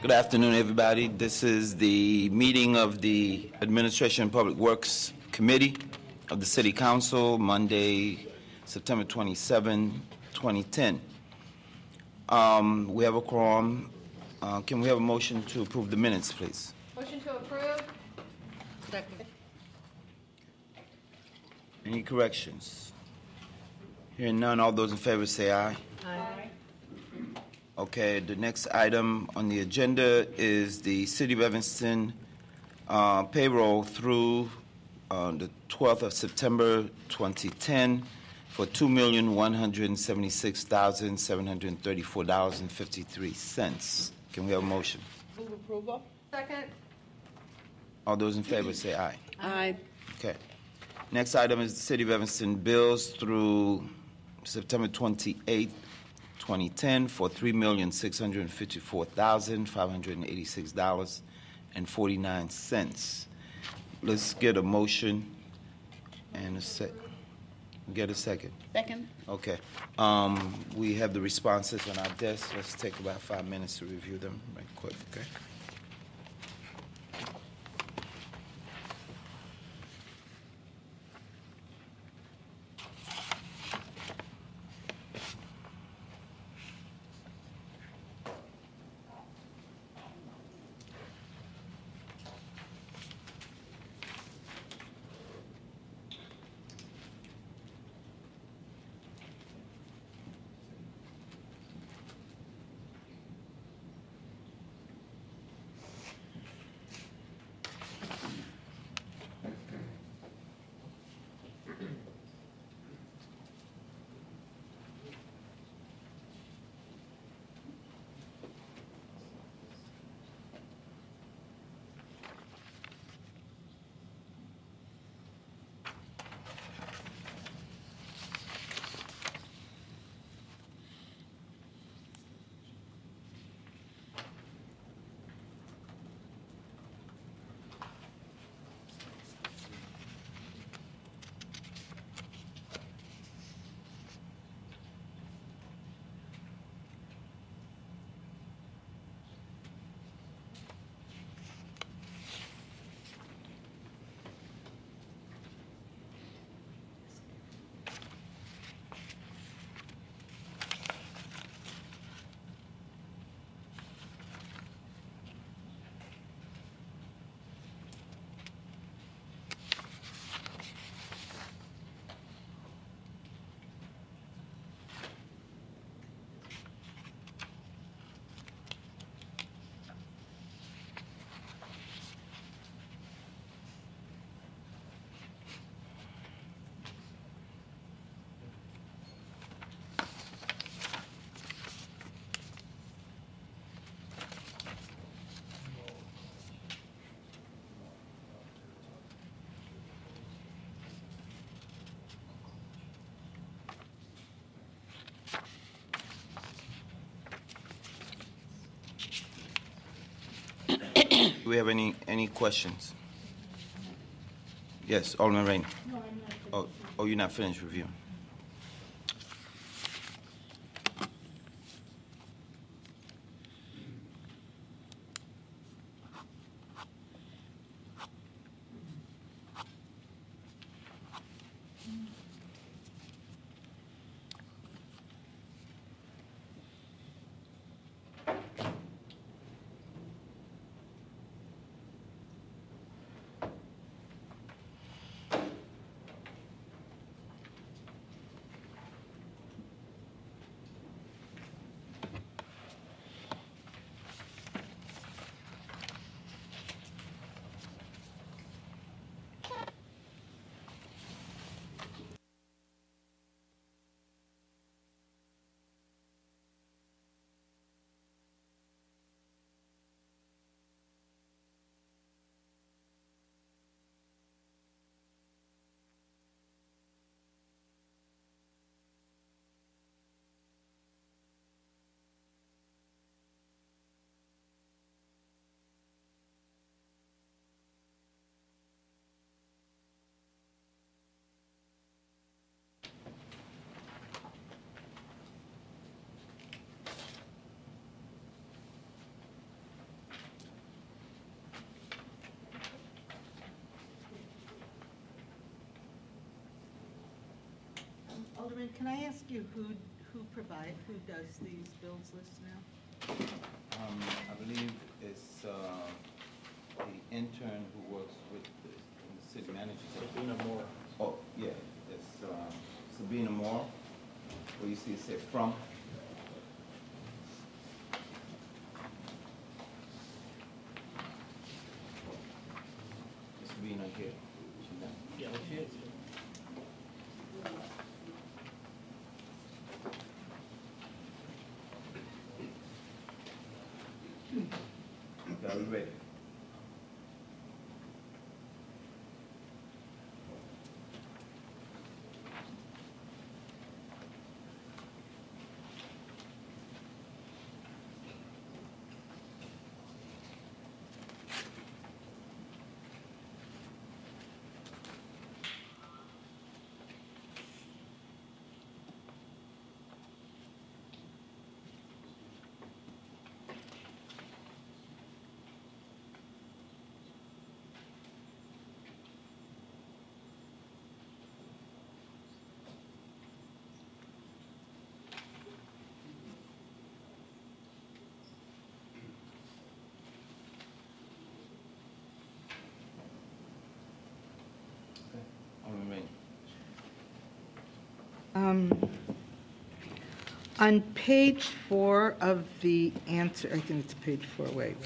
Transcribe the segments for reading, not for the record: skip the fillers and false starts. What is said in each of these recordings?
Good afternoon, everybody. This is the meeting of the Administration and Public Works Committee of the City Council, Monday, September 27, 2010. We have a quorum. Can we have a motion to approve the minutes, please? Motion to approve. Second. Any corrections? Hearing none, all those in favor say aye. Aye. Okay, the next item on the agenda is the City of Evanston payroll through the 12th of September 2010 for $2,176,734.53. Can we have a motion? Move approval. Second. All those in favor say aye. Aye. Okay. Next item is the City of Evanston bills through September 28th, 2010 for $3,654,586.49. Let's get a motion and a second. Get a second. Second. Okay. We have the responses on our desk. Let's take about 5 minutes to review them right quick, okay? Do we have any questions? Yes, Alderman Rainey. No, I'm not. Oh, you're not finished reviewing. Alderman, can I ask you who does these bills lists now? I believe it's the intern who works with the city manager. Sabina Moore. Oh, yeah, it's Sabina Moore, where you see it say from. Sabina here. She's done. Yeah, she is. Okay, are we ready? Okay, I'm ready. On page 4 of the answer, I think it's page 4, wait,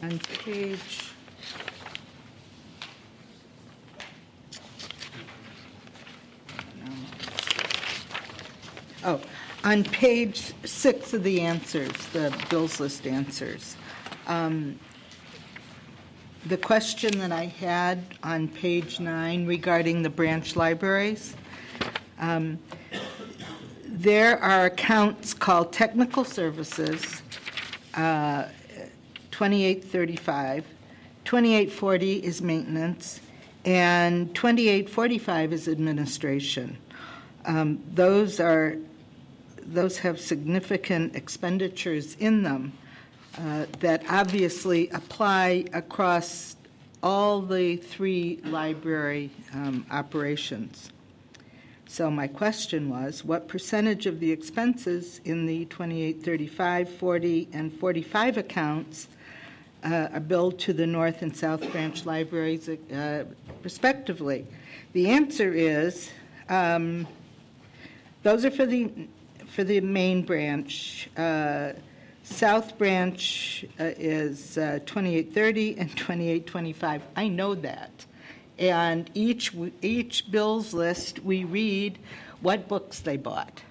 no. On page, on page 6 of the answers, the bills list answers, the question that I had on page 9 regarding the branch libraries, there are accounts called technical services, 2835, 2840 is maintenance, and 2845 is administration. Those have significant expenditures in them that obviously apply across all the 3 library operations. So my question was, what percentage of the expenses in the 2835, 40, and 45 accounts are billed to the North and South Branch libraries respectively? The answer is those are for the main branch. South Branch is 2830 and 2825. I know that. And each bills list, we read what books they bought.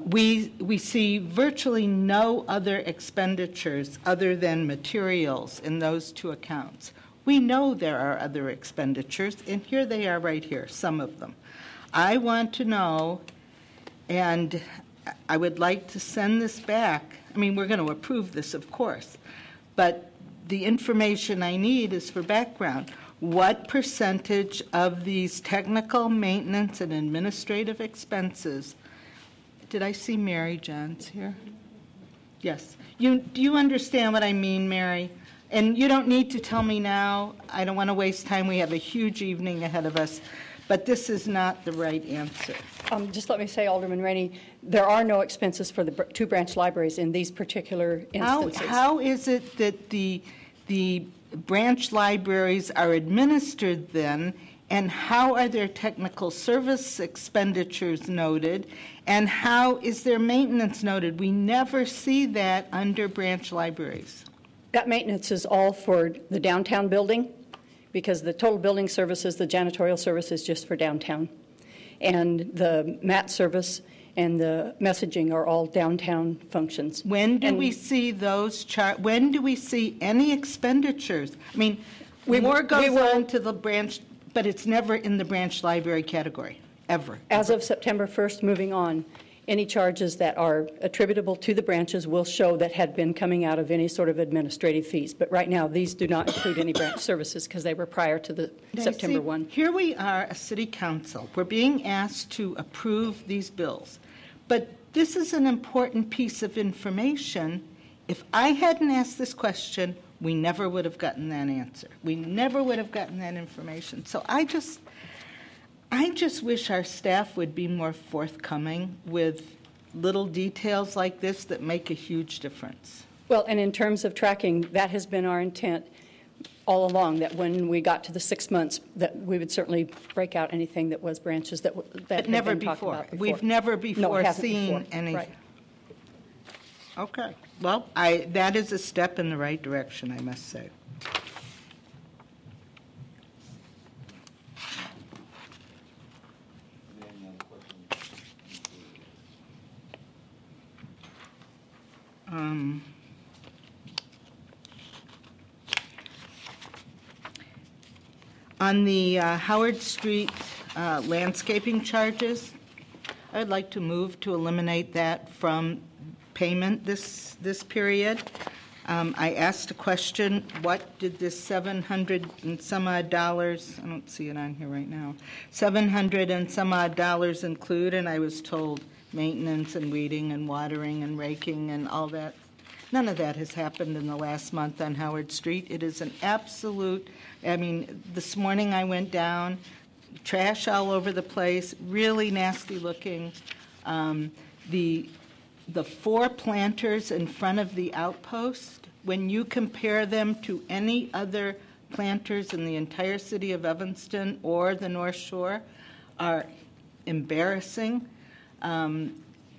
We see virtually no other expenditures other than materials in those 2 accounts. We know there are other expenditures, and here they are right here, some of them. I want to know, and I would like to send this back. I mean, we're going to approve this, of course, but the information I need is for background. What percentage of these technical, maintenance, and administrative expenses? Did I see Mary Johns here? Yes. Do you understand what I mean, Mary? And you don't need to tell me now. I don't want to waste time. We have a huge evening ahead of us. But this is not the right answer. Just let me say, Alderman Rainey, there are no expenses for the 2 branch libraries in these particular instances. How is it that the branch libraries are administered then, and how are their technical service expenditures noted, and how is their maintenance noted? We never see that under branch libraries. That maintenance is all for the downtown building, because the total building services, the janitorial service is just for downtown. And the mat service and the messaging are all downtown functions. When do we see those when do we see any expenditures? I mean, more goes on to the branch, but it's never in the branch library category, ever. As of September 1st, moving on, any charges that are attributable to the branches will show that had been coming out of any sort of administrative fees. But right now, these do not include any branch services because they were prior to the September 1. Here we are, a city council. We're being asked to approve these bills. But this is an important piece of information. If I hadn't asked this question, we never would have gotten that answer. We never would have gotten that information. So I just wish our staff would be more forthcoming with little details like this that make a huge difference. Well, and in terms of tracking, that has been our intent all along, that when we got to the 6 months, that we would certainly break out anything that was branches that But had never been talked before. about before. We've never No, before it hasn't seen before. anything. Right. Okay. Well, that is a step in the right direction, I must say. On the Howard Street landscaping charges, I would like to move to eliminate that from payment this period. I asked a question, what did this 700 and some odd dollars, I don't see it on here right now, 700 and some odd dollars include, and I was told maintenance and weeding and watering and raking and all that. None of that has happened in the last month on Howard Street. It is an absolute, I mean, this morning I went down, trash all over the place, really nasty looking. The 4 planters in front of the outpost, when you compare them to any other planters in the entire city of Evanston or the North Shore, are embarrassing.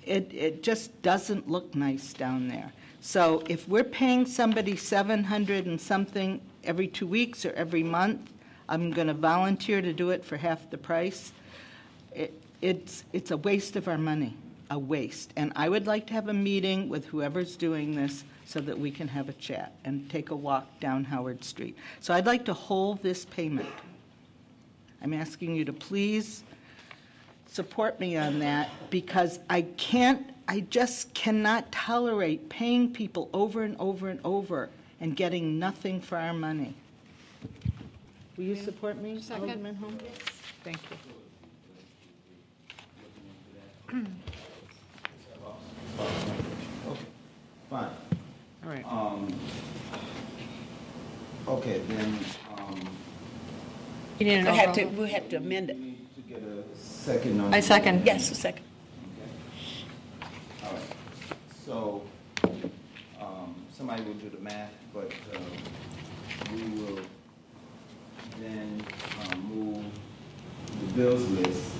It just doesn't look nice down there. So if we're paying somebody 700 and something every 2 weeks or every month, I'm going to volunteer to do it for half the price. It's a waste of our money, a waste. And I would like to have a meeting with whoever's doing this so that we can have a chat and take a walk down Howard Street. So I'd like to hold this payment. I'm asking you to please support me on that, because I just cannot tolerate paying people over and over and over and getting nothing for our money. Will you support me, Alderman Holmes? Thank you. Okay, fine. All right. Okay, then, We'll have to amend it. we need to get a second on. I second. Yes, a second. Okay. All right. So, somebody will do the math, but we will then move the bills list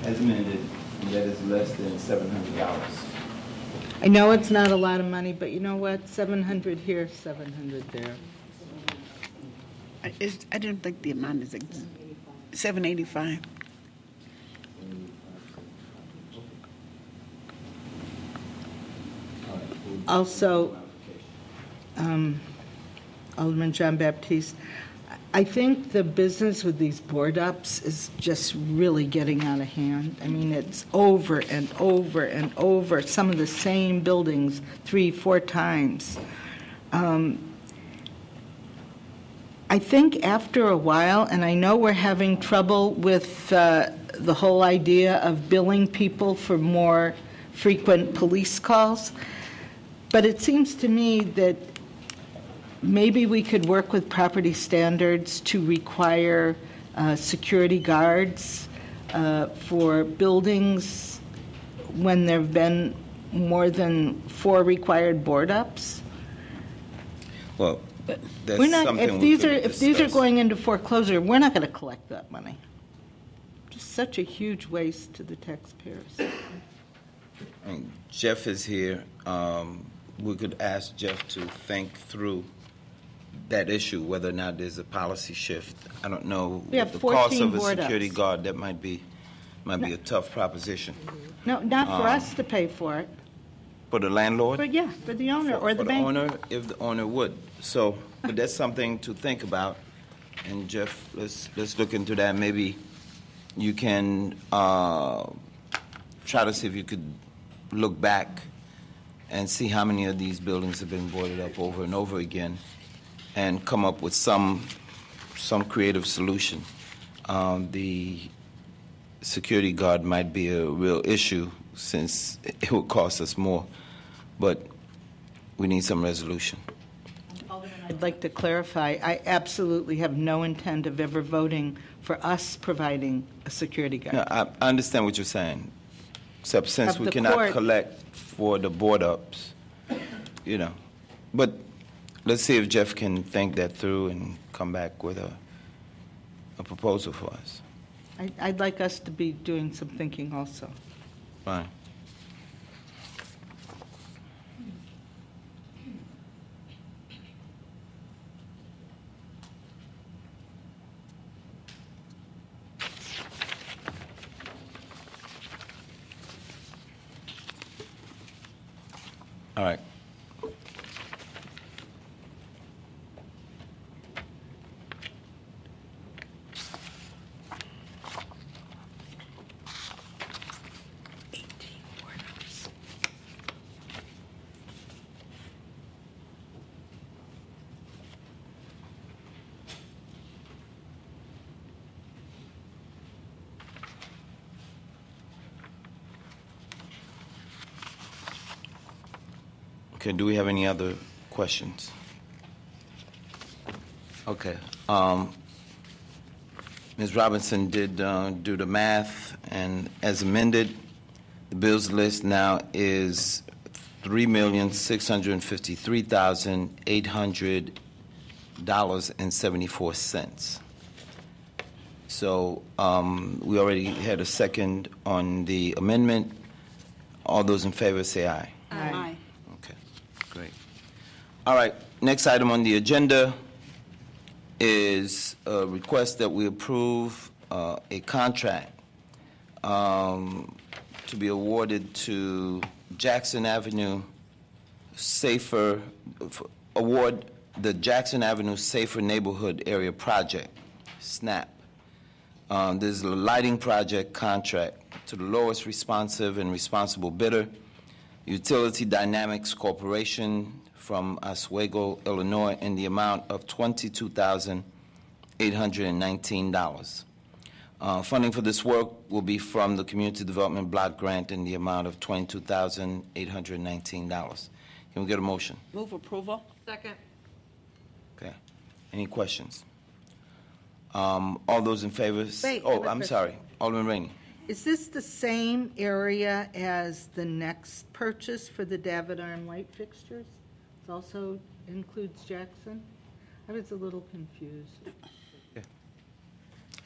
as amended, and that is less than $700. I know it's not a lot of money, but you know what? 700 here, 700 there. I didn't think the amount is 785. Also, Alderman John Baptiste, I think the business with these board ups is just really getting out of hand. I mean, it's over and over and over, some of the same buildings 3-4 times. I think after a while, and I know we're having trouble with the whole idea of billing people for more frequent police calls, but it seems to me that maybe we could work with property standards to require security guards for buildings when there have been more than 4 required board ups. Well, that's We're not, something if we these could are if these are discuss. going into foreclosure, we're not going to collect that money. Just such a huge waste to the taxpayers. I mean, Jeff is here. We could ask Jeff to think through that issue, whether or not there's a policy shift. I don't know. We have with the cost 14 of a board security ups. guard, that might be a tough proposition. No, not for us to pay for it, For the landlord? but yeah, for the owner or the For bank. owner, if the owner would. So, but that's something to think about. And Jeff, let's look into that. Maybe you can try to see if you could look back and see how many of these buildings have been boarded up over and over again, and come up with some creative solution. The security guard might be a real issue since it would cost us more, but we need some resolution. Alderman I'd like to clarify, I absolutely have no intent of ever voting for us providing a security guard. No, I understand what you're saying, except since Of we the cannot court. collect for the board ups, you know. But let's see if Jeff can think that through and come back with a proposal for us. I'd like us to be doing some thinking also. Fine. All right. Okay, do we have any other questions? Okay. Ms. Robinson did do the math, and as amended, the bills list now is $3,653,800.74. So we already had a second on the amendment. All those in favor say aye. Aye. Okay, great. All right, next item on the agenda is a request that we approve a contract to be awarded to Jackson Avenue Safer, award the Jackson Avenue Safer Neighborhood Area Project, SNAP. This is a lighting project contract to the lowest responsive and responsible bidder, Utility Dynamics Corporation from Oswego, Illinois, in the amount of $22,819. Funding for this work will be from the Community Development Block Grant in the amount of $22,819. Can we get a motion? Move approval. Second. Okay. Any questions? All those in favor? Wait, I Oh, have a I'm question. sorry. Alderman Rainey. Is this the same area as the next purchase for the David Arm light fixtures? It also includes Jackson? I was a little confused.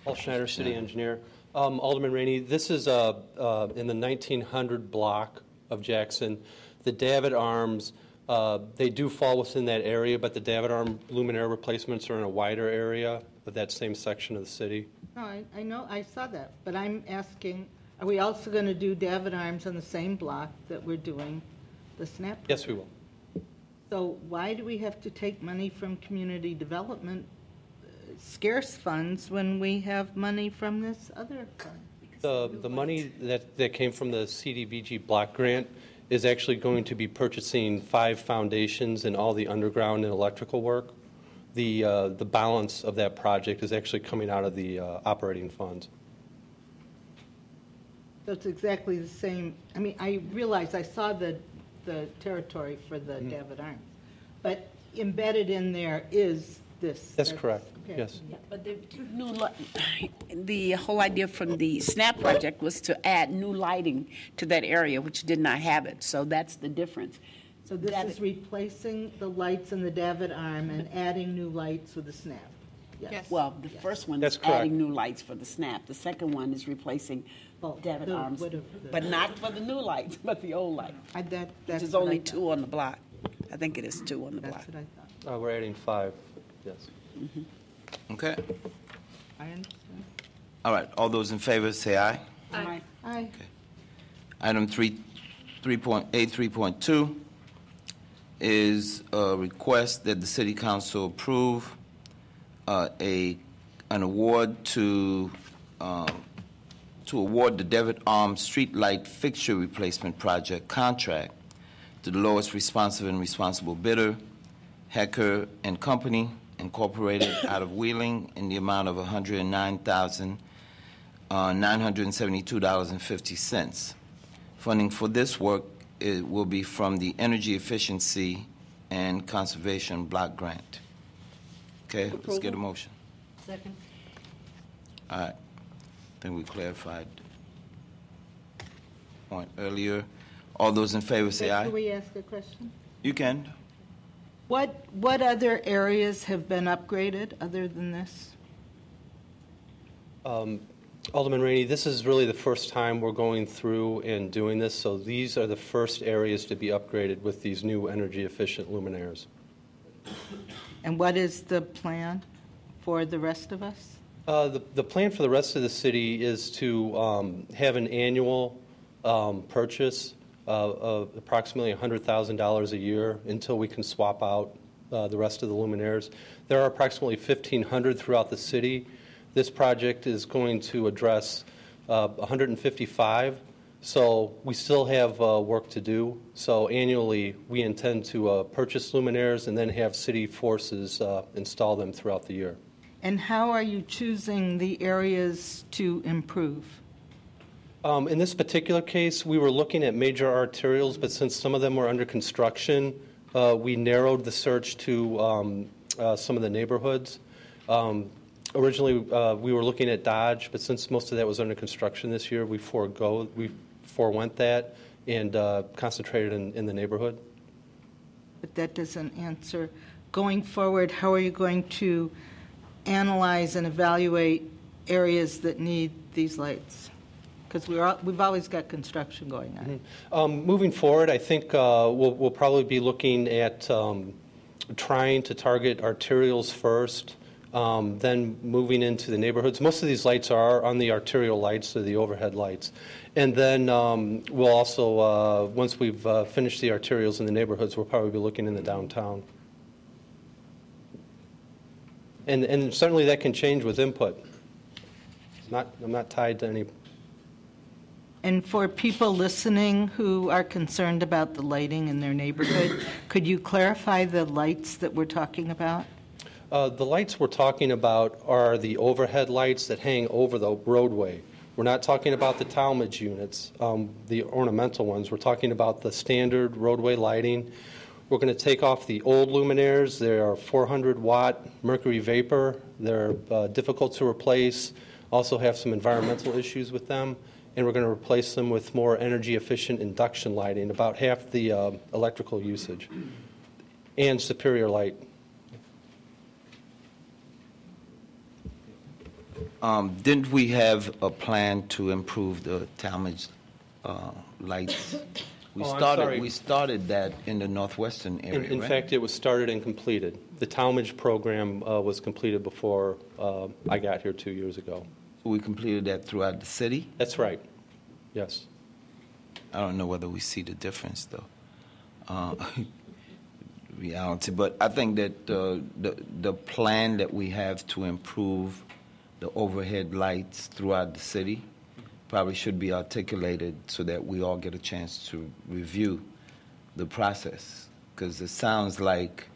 Paul Schneider, city engineer. Alderman Rainey, this is in the 1900 block of Jackson. The David Arms, they do fall within that area, but the David Arm luminaire replacements are in a wider area of that same section of the city. No, I know, I saw that, but I'm asking, are we also going to do David Arms on the same block that we're doing the SNAP? Yes, we will. So why do we have to take money from community development, scarce funds, when we have money from this other fund? The money that came from the CDBG block grant is actually going to be purchasing 5 foundations and all the underground and electrical work. The balance of that project is actually coming out of the operating funds. So it's exactly the same, I mean, I realize I saw the territory for the David Arms, but embedded in there is this. That's correct, okay. yes. But the whole idea from the SNAP project was to add new lighting to that area, which did not have it. So that's the difference. So this is replacing the lights in the David Arm and adding new lights with the SNAP? Yes. Well, the first one That's is correct. adding new lights for the SNAP. The second one is replacing David the- Arms, whatever the- but not for the new lights, but the old light, That's which is what I only thought. 2 on the block. I think it is 2 on the block. That's what I thought. We're adding 5, yes. Okay. I understand. All right. All those in favor say aye. Aye. Aye. Item 3.2 is a request that the City Council approve an award to award the David Arms Streetlight Fixture Replacement Project contract to the lowest responsive and responsible bidder, Hecker and Company, Incorporated, out of Wheeling, in the amount of $109,972.50. Funding for this work will be from the Energy Efficiency and Conservation Block Grant. Okay, let's get a motion. Second. All right. I think we clarified the point earlier. All those in favor say Can aye. we ask a question? You can. What other areas have been upgraded other than this? Alderman Rainey, this is really the first time we're going through and doing this, so these are the first areas to be upgraded with these new energy-efficient luminaires. And what is the plan for the rest of us? The plan for the rest of the city is to have an annual purchase of approximately $100,000 a year until we can swap out the rest of the luminaires. There are approximately 1,500 throughout the city. This project is going to address 155, so we still have work to do. So annually, we intend to purchase luminaires and then have city forces install them throughout the year. And how are you choosing the areas to improve? In this particular case, we were looking at major arterials, but since some of them were under construction, we narrowed the search to some of the neighborhoods. Originally, we were looking at Dodge, but since most of that was under construction this year, we forewent that and concentrated in the neighborhood. But that doesn't answer. Going forward, how are you going to analyze and evaluate areas that need these lights? Because we've always got construction going on. Mm-hmm. Moving forward, I think we'll probably be looking at trying to target arterials first, then moving into the neighborhoods. Most of these lights are on the arterial lights, or the overhead lights. And then we'll also, once we've finished the arterials in the neighborhoods, we'll probably be looking in the downtown. And certainly that can change with input. I'm not tied to any. And for people listening who are concerned about the lighting in their neighborhood, could you clarify the lights that we're talking about? The lights we're talking about are the overhead lights that hang over the roadway. We're not talking about the Talmadge units, the ornamental ones. We're talking about the standard roadway lighting. We're going to take off the old luminaires. They are 400-watt mercury vapor. They're difficult to replace, also have some environmental issues with them. And we're going to replace them with more energy-efficient induction lighting, about half the electrical usage, and superior light. Didn't we have a plan to improve the Talmadge lights? I'm sorry. We started that in the northwestern area, In right? fact, it was started and completed. The Talmadge program was completed before I got here 2 years ago. We completed that throughout the city? That's right. Yes. I don't know whether we see the difference, though. Reality. But I think that the plan that we have to improve the overhead lights throughout the city probably should be articulated so that we all get a chance to review the process. Because it sounds like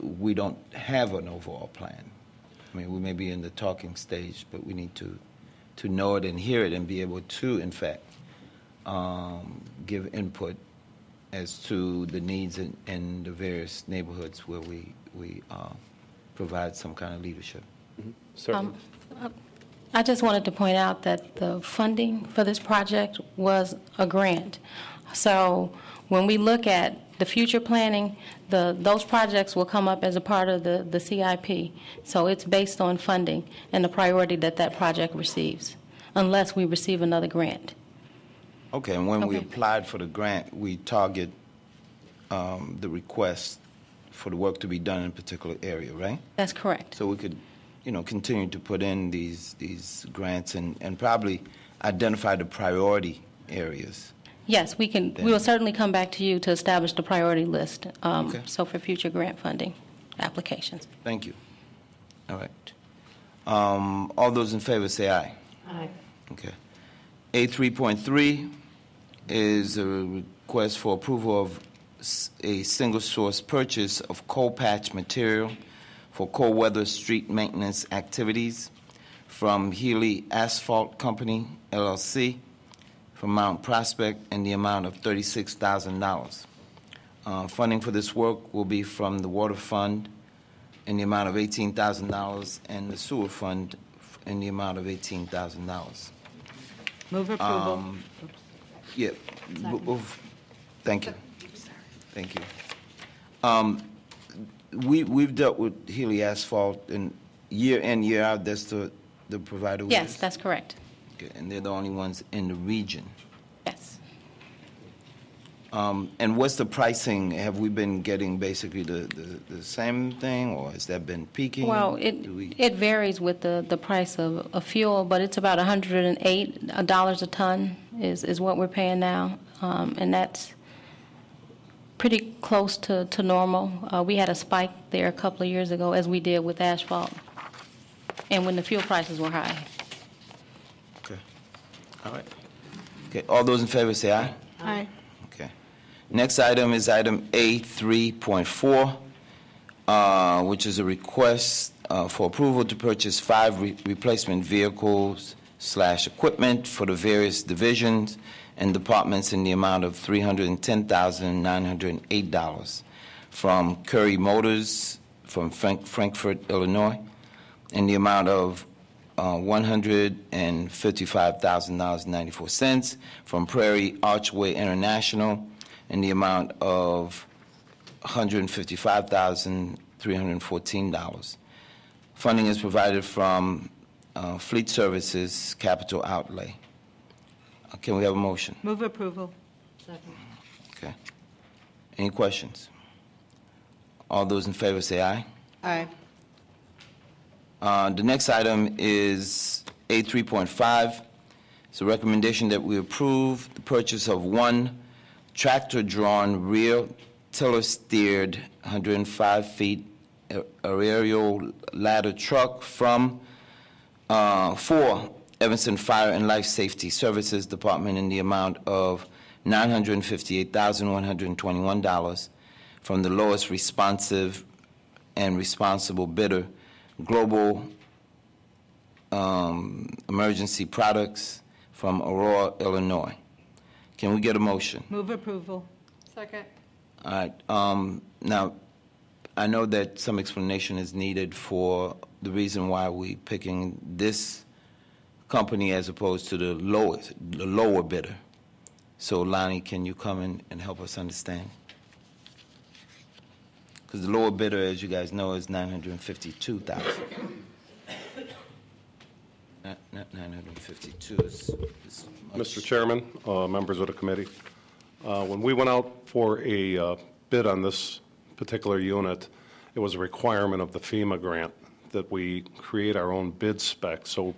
we don't have an overall plan. I mean, we may be in the talking stage, but we need to know it and hear it and be able to, in fact, give input as to the needs in the various neighborhoods where we provide some kind of leadership. Mm-hmm. Certainly. I just wanted to point out that the funding for this project was a grant. So when we look at the future planning, those projects will come up as a part of the CIP. So it's based on funding and the priority that project receives, unless we receive another grant. Okay, and when we Okay. applied for the grant, we target the request for the work to be done in a particular area, right? That's correct. So we could, continue to put in these grants and probably identify the priority areas. Yes, we can. We will certainly come back to you to establish the priority list. Okay. So for future grant funding applications. Thank you. All right. All those in favor say aye. Aye. Okay. A3.3 is a request for approval of a single source purchase of coal patch material for cold weather street maintenance activities from Healy Asphalt Company, LLC, from Mount Prospect in the amount of $36,000. Funding for this work will be from the Water Fund in the amount of $18,000 and the sewer fund in the amount of $18,000. Move approval. Yeah, thank you. Thank you. We've dealt with Healy Asphalt, and year in, year out, that's the provider? we Yes, use? that's correct. Okay, and they're the only ones in the region. Yes. And what's the pricing? Have we been getting basically the same thing, or has that been peaking? Well, Do we- it varies with the price of fuel, but it's about $108 a ton is what we're paying now, and that's pretty close to normal. We had a spike there a couple of years ago, as we did with asphalt, and when the fuel prices were high. Okay, all right. Okay, all those in favor say aye. Aye. Okay. Next item is item A3.4, which is a request for approval to purchase 5 replacement vehicles / equipment for the various divisions and departments in the amount of $310,908 from Curry Motors from Frankfort, Illinois, in the amount of $155,000.94 from Prairie Archway International in the amount of $155,314. Funding is provided from Fleet Services Capital Outlay. Can we have a motion? Move approval. Okay. Any questions? All those in favor say aye. Aye. The next item is A3.5. It's a recommendation that we approve the purchase of 1 tractor-drawn rear tiller-steered 105 feet aerial ladder truck from for Evanston Fire and Life Safety Services Department in the amount of $958,121 from the lowest responsive and responsible bidder, Global Emergency Products from Aurora, Illinois. Can we get a motion? Move approval. Second. All right. Now, I know that some explanation is needed for the reason why we're picking this company as opposed to the lower bidder. So, Lonnie, can you come in and help us understand? Because the lower bidder, as you guys know, is $952,000. Not 952. Is much. Mr. Chairman, members of the committee, when we went out for a bid on this particular unit, it was a requirement of the FEMA grant that we create our own bid spec. So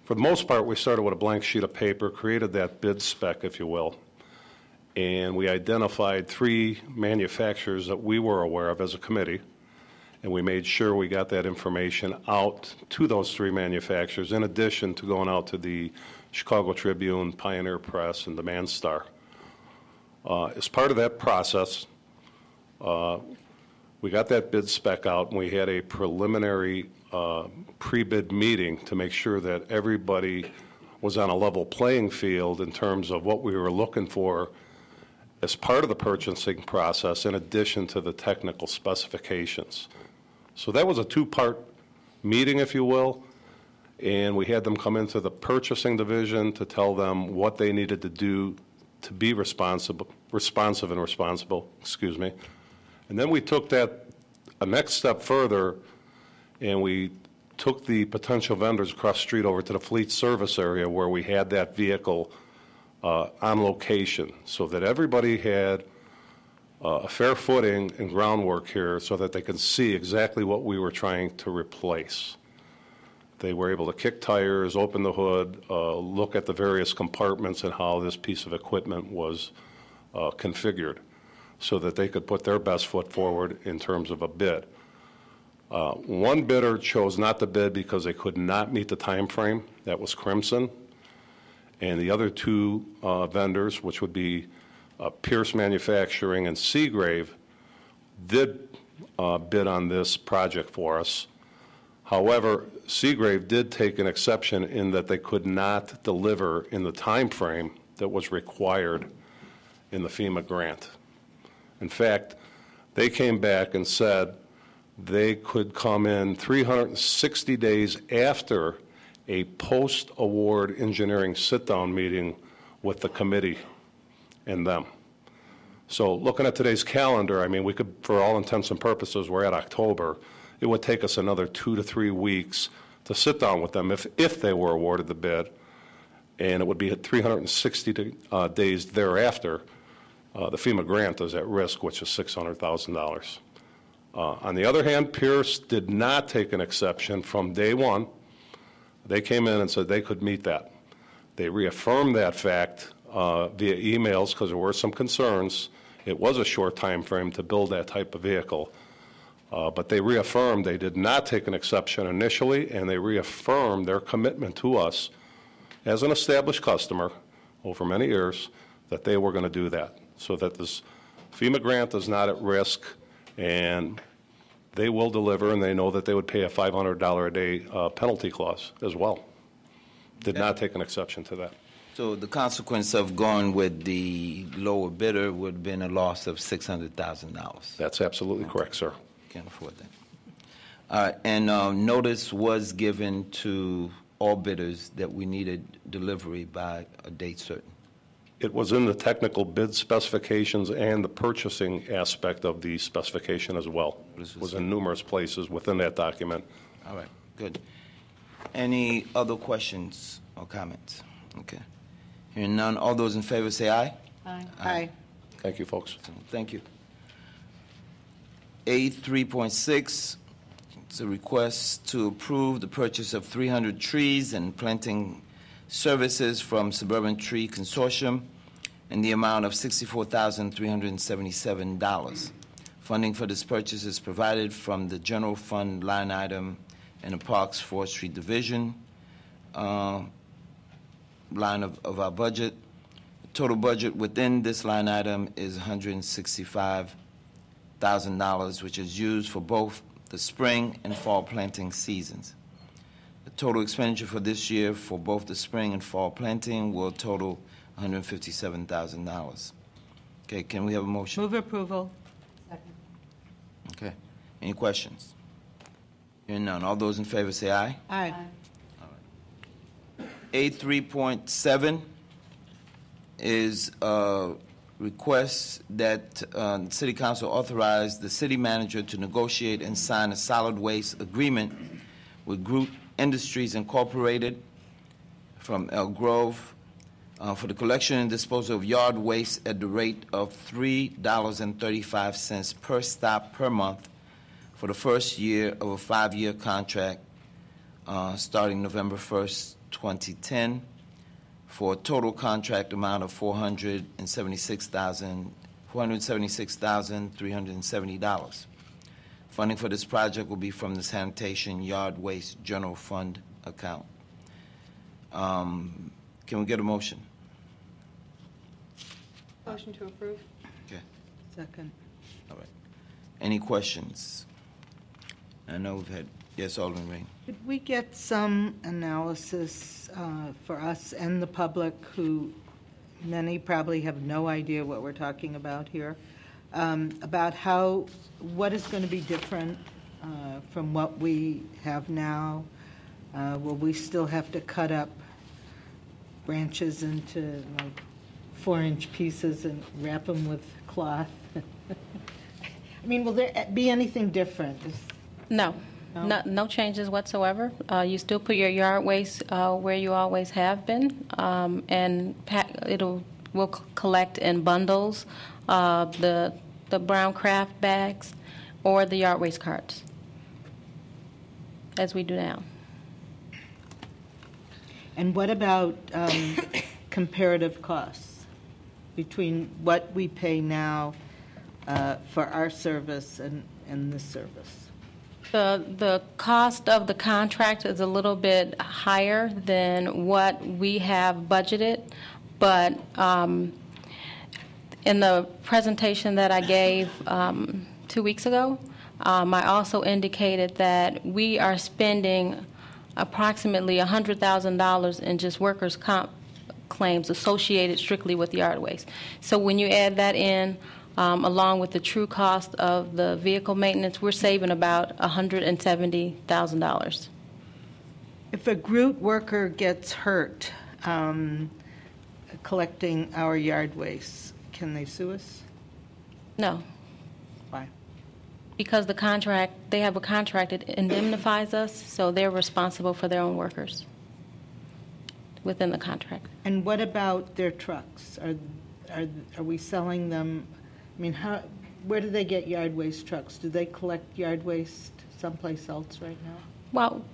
for the most part, we started with a blank sheet of paper, created that bid spec, if you will, and we identified 3 manufacturers that we were aware of as a committee, and we made sure we got that information out to those 3 manufacturers, in addition to going out to the Chicago Tribune, Pioneer Press, and Demand Star. As part of that process, we got that bid spec out, and we had a preliminary pre-bid meeting to make sure that everybody was on a level playing field in terms of what we were looking for as part of the purchasing process, in addition to the technical specifications. So that was a 2-part meeting, if you will, and we had them come into the purchasing division to tell them what they needed to do to be responsive and responsible, excuse me. And then we took that a next step further, and we took the potential vendors across the street over to the fleet service area where we had that vehicle on location, so that everybody had a fair footing and groundwork here so that they can see exactly what we were trying to replace. They were able to kick tires, open the hood, look at the various compartments and how this piece of equipment was configured so that they could put their best foot forward in terms of a bid. One bidder chose not to bid because they could not meet the time frame. That was Crimson. And the other 2 vendors, which would be Pierce Manufacturing and Seagrave, did bid on this project for us. However, Seagrave did take an exception in that they could not deliver in the time frame that was required in the FEMA grant. In fact, they came back and said they could come in 360 days after a post-award engineering sit-down meeting with the committee and them. So looking at today's calendar, I mean, we could, for all intents and purposes, we're at October. It would take us another 2 to 3 weeks to sit down with them if they were awarded the bid, and it would be at 360 days thereafter. The FEMA grant is at risk, which is $600,000. On the other hand, Pierce did not take an exception from day one. They came in and said they could meet that. They reaffirmed that fact via emails because there were some concerns. It was a short time frame to build that type of vehicle. But they reaffirmed they did not take an exception initially, and they reaffirmed their commitment to us as an established customer over many years that they were going to do that, so that this FEMA grant is not at risk, and they will deliver, and they know that they would pay a $500 a day penalty clause as well. Did not take an exception to that. So the consequence of going with the lower bidder would have been a loss of $600,000. That's absolutely correct, sir. Can't afford that. All right, and notice was given to all bidders that we needed delivery by a date certain. It was in the technical bid specifications and the purchasing aspect of the specification as well. It was in numerous places within that document. All right, good. Any other questions or comments? Okay. Hearing none, all those in favor say aye. Aye. Aye. Thank you, folks. Thank you. A 3.6, it's a request to approve the purchase of 300 trees and planting services from Suburban Tree Consortium in the amount of $64,377. Funding for this purchase is provided from the general fund line item in the Parks Forestry Division line of our budget. The total budget within this line item is $165,000, which is used for both the spring and fall planting seasons. The total expenditure for this year for both the spring and fall planting will total $157,000. Okay, can we have a motion? Move approval. Okay. Any questions? Hearing none. All those in favor say aye. Aye. A 3.7 is a request that the City Council authorize the city manager to negotiate and sign a solid waste agreement with Group Industries Incorporated from Elk Grove for the collection and disposal of yard waste at the rate of $3.35 per stop per month for the first year of a 5-year contract starting November 1st, 2010, for a total contract amount of $476,370. Funding for this project will be from the Sanitation Yard Waste General Fund account. Can we get a motion? Motion to approve. Okay. Second. All right. Any questions? I know we've had, yes, Alderman Rain. Could we get some analysis for us and the public, who many probably have no idea what we're talking about here, about what is going to be different from what we have now? Will we still have to cut up branches into like 4-inch pieces and wrap them with cloth? I mean, will there be anything different? No. No changes whatsoever. You still put your yard waste where you always have been, and we'll collect in bundles, the brown craft bags or the yard waste carts, as we do now. And what about comparative costs between what we pay now for our service and this service? The cost of the contract is a little bit higher than what we have budgeted, but in the presentation that I gave 2 weeks ago, I also indicated that we are spending approximately $100,000 in just workers' comp claims associated strictly with yard waste. So when you add that in, along with the true cost of the vehicle maintenance, we're saving about $170,000. If a Groot worker gets hurt collecting our yard waste, can they sue us? No, Why? because they have a contract that indemnifies us, so they're responsible for their own workers within the contract. And what about their trucks? Are we selling them? I mean, where do they get yard waste trucks? Do they collect yard waste someplace else right now? Well,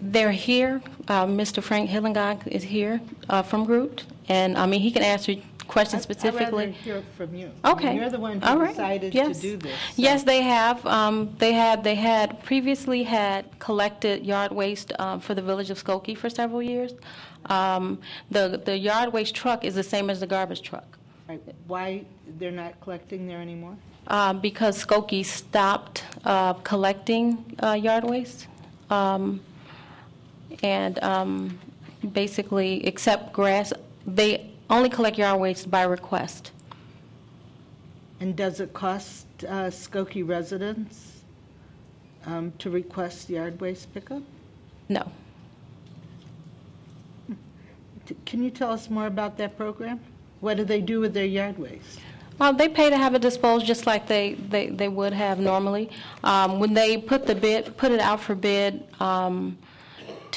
they're here. Mr. Frank Hillengog is here from Groot, and I mean he can answer questions specifically. I'd rather hear it from you. Okay. I mean, you're the one All who right. decided Yes. to do this. so- Yes, they have. They had previously had collected yard waste for the village of Skokie for several years. The yard waste truck is the same as the garbage truck. Right. Why they're not collecting there anymore? Because Skokie stopped collecting yard waste and basically accept grass. They only collect yard waste by request. And does it cost Skokie residents to request yard waste pickup? No. Can you tell us more about that program? What do they do with their yard waste? They pay to have it disposed just like they would have normally. When they put it out for bid 2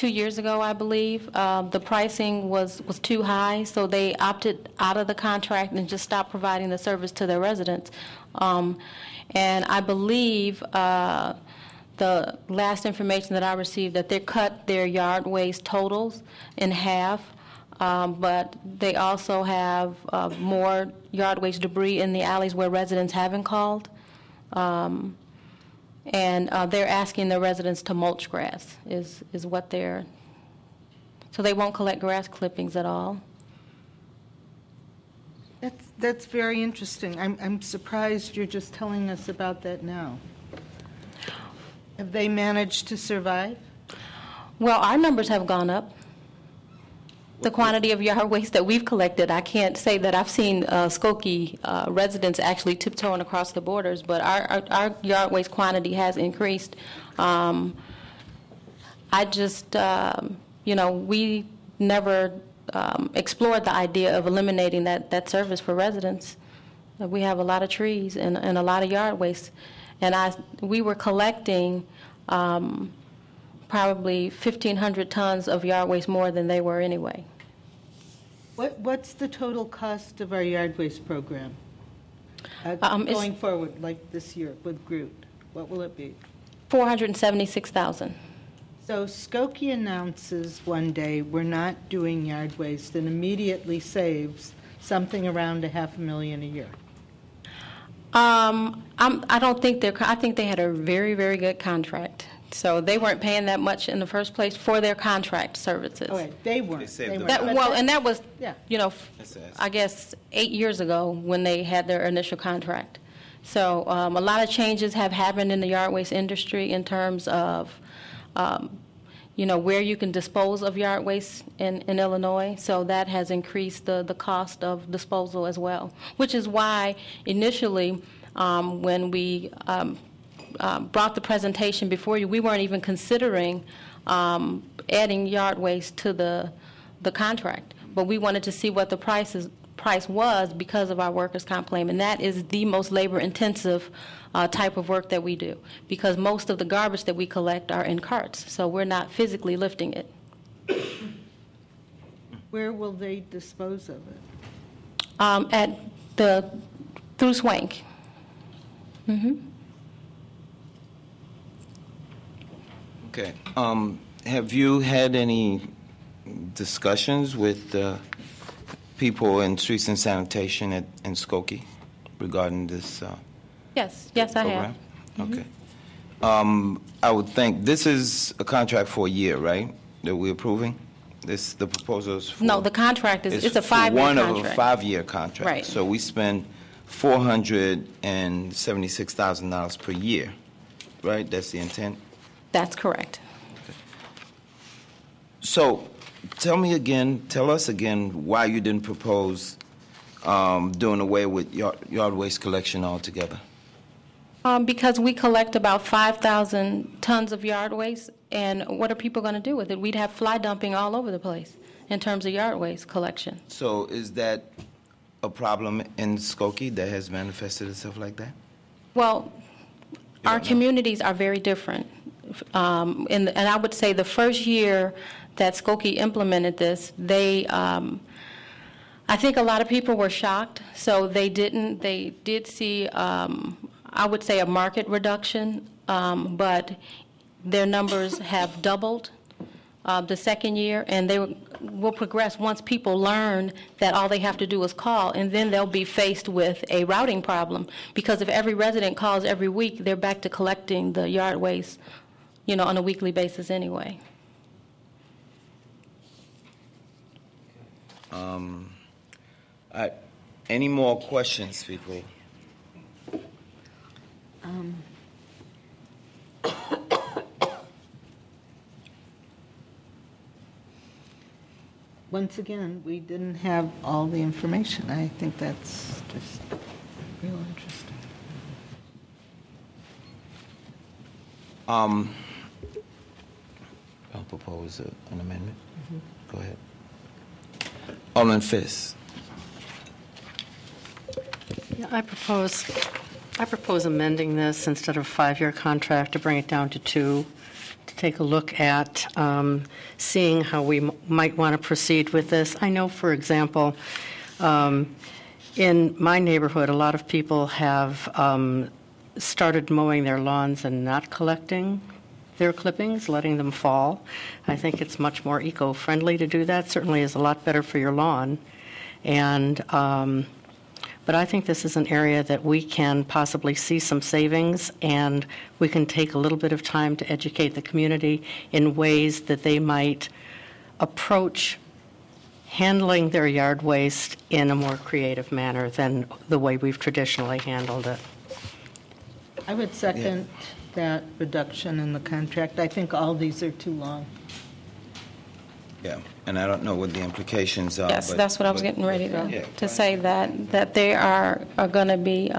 years ago, I believe, the pricing was too high, so they opted out of the contract and just stopped providing the service to their residents. And I believe the last information that I received that they cut their yard waste totals in half. But they also have more yard waste debris in the alleys where residents haven't called. And they're asking the residents to mulch grass is what they're, so they won't collect grass clippings at all. That's very interesting. I'm surprised you're just telling us about that now. Have they managed to survive? Well, our numbers have gone up. The quantity of yard waste that we've collected, I can't say that I've seen Skokie residents actually tiptoeing across the borders, but our yard waste quantity has increased. I just, we never explored the idea of eliminating that service for residents. We have a lot of trees and a lot of yard waste, and we were collecting probably 1,500 tons of yard waste more than they were anyway. What's the total cost of our yard waste program? Going forward, like this year with Groot, what will it be? $476,000. So Skokie announces one day we're not doing yard waste and immediately saves something around $500,000 a year. I don't think I think they had a very, very good contract. So they weren't paying that much in the first place for their contract services. All right, they weren't. They saved They them. weren't. And that was, Yeah. I guess 8 years ago when they had their initial contract. So a lot of changes have happened in the yard waste industry in terms of, where you can dispose of yard waste in Illinois. So that has increased the cost of disposal as well, which is why initially when we brought the presentation before you, we weren't even considering adding yard waste to the contract. But we wanted to see what the price was because of our workers' comp claim, and that is the most labor-intensive type of work that we do, because most of the garbage that we collect are in carts, so we're not physically lifting it. Where will they dispose of it? Through Swank. Mm-hmm. Okay. Have you had any discussions with people in streets and sanitation in Skokie regarding this Yes, I have. program? Okay. I would think this is a contract for a year, right, that we're approving? The proposal is for... No, the contract it's a for 5-year one contract. of a 5-year contract. Right. So we spend $476,000 per year, right? That's the intent? That's correct. So tell us again why you didn't propose doing away with yard waste collection altogether? Because we collect about 5,000 tons of yard waste, and what are people going to do with it? We'd have fly dumping all over the place in terms of yard waste collection. So is that a problem in Skokie that has manifested itself like that? Well, our communities are very different. And I would say the first year that Skokie implemented this, I think a lot of people were shocked, so they did see, I would say, a market reduction, but their numbers have doubled the second year, and they will progress once people learn that all they have to do is call, and then they'll be faced with a routing problem, because if every resident calls every week, they're back to collecting the yard waste, on a weekly basis anyway. Any more questions, people? Once again, we didn't have all the information. I think that's just real interesting. I'll propose an amendment. Go ahead. Alderman Fisk. Yeah, I propose amending this instead of a 5-year contract to bring it down to 2, to take a look at seeing how we might want to proceed with this. I know, for example, in my neighborhood, a lot of people have started mowing their lawns and not collecting their clippings, letting them fall. I think it's much more eco-friendly to do that. Certainly is a lot better for your lawn. And but I think this is an area that we can possibly see some savings, and we can take a little bit of time to educate the community in ways that they might approach handling their yard waste in a more creative manner than the way we've traditionally handled it. I would second that reduction in the contract. I think all these are too long. Yeah, and I don't know what the implications are. Yes, that's what I was getting ready Yeah. to say, that there are going to be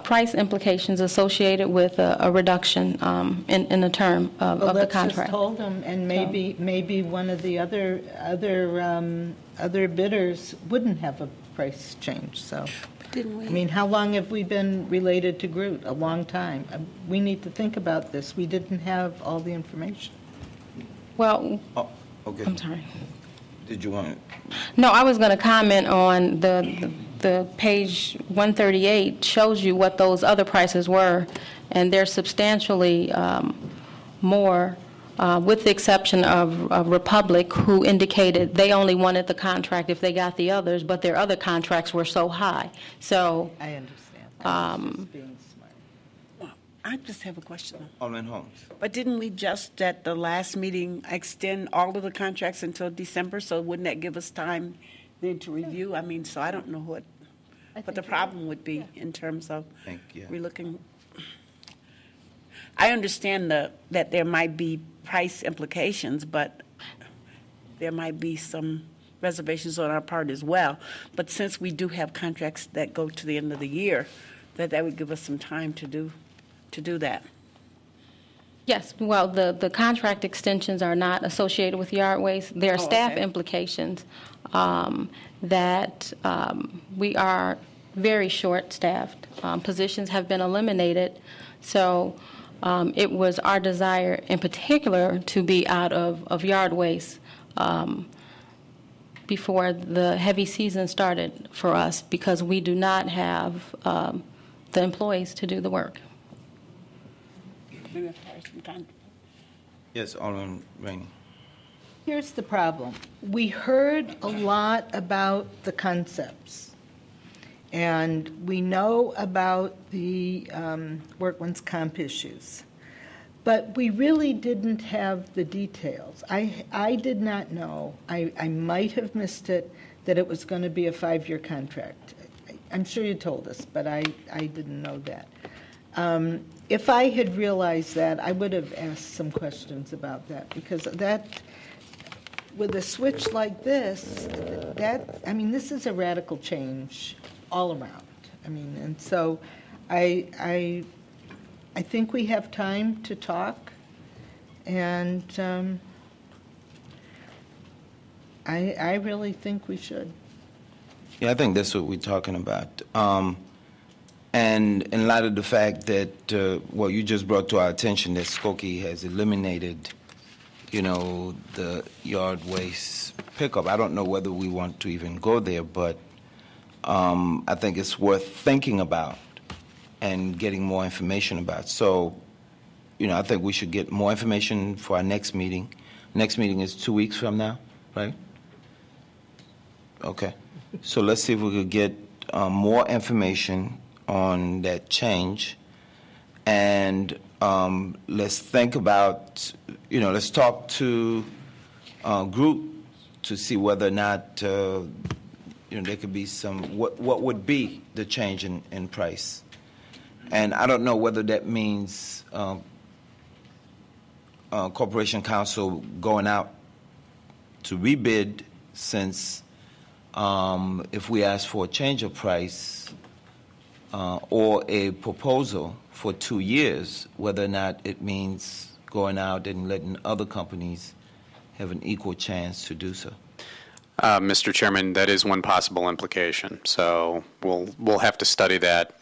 price implications associated with a reduction in the term of the Let's contract. just hold them, and maybe one of the other bidders wouldn't have a price change, so. Didn't we? I mean, how long have we been related to Groot? A long time. We need to think about this. We didn't have all the information. Well, Oh, okay. I'm sorry. Did you want? No, I was going to comment on the page 138 shows you what those other prices were, and they're substantially more, with the exception of Republic, who indicated they only wanted the contract if they got the others, but their other contracts were so high. So I understand. I'm just being smart. I just have a question. Alderman Holmes. But didn't we just at the last meeting extend all of the contracts until December? So wouldn't that give us time then to review? I mean, so I don't know what the problem would be in terms of relooking. I understand that there might be price implications, but there might be some reservations on our part as well. But since we do have contracts that go to the end of the year, that would give us some time to do that. yes, well, the contract extensions are not associated with yard waste. There are staff okay. implications that we are very short-staffed. Positions have been eliminated, so it was our desire in particular to be out of yard waste before the heavy season started for us, because we do not have the employees to do the work. Yes, Alderman Rainey. Here's the problem. We heard a lot about the concepts, and we know about the workman's comp issues, but we really didn't have the details. I did not know, I might have missed it, that it was going to be a 5-year contract. I'm sure you told us, but I didn't know that. If I had realized that, I would have asked some questions about that, because with a switch like this, this is a radical change all around. And so I think we have time to talk, and I really think we should. Yeah, I think that's what we're talking about. And in light of the fact that, you just brought to our attention that Skokie has eliminated, the yard waste pickup. I don't know whether we want to even go there, but I think it's worth thinking about and getting more information about. So, I think we should get more information for our next meeting. Next meeting is 2 weeks from now, right? Okay. So let's see if we could get more information on that change, and let's think about, let's talk to group to see whether or not, there could be some, what would be the change in price. And I don't know whether that means Corporation Council going out to rebid, since if we ask for a change of price or a proposal for 2 years, whether or not it means going out and letting other companies have an equal chance to do so. Mr. Chairman, that is one possible implication. So we'll have to study that,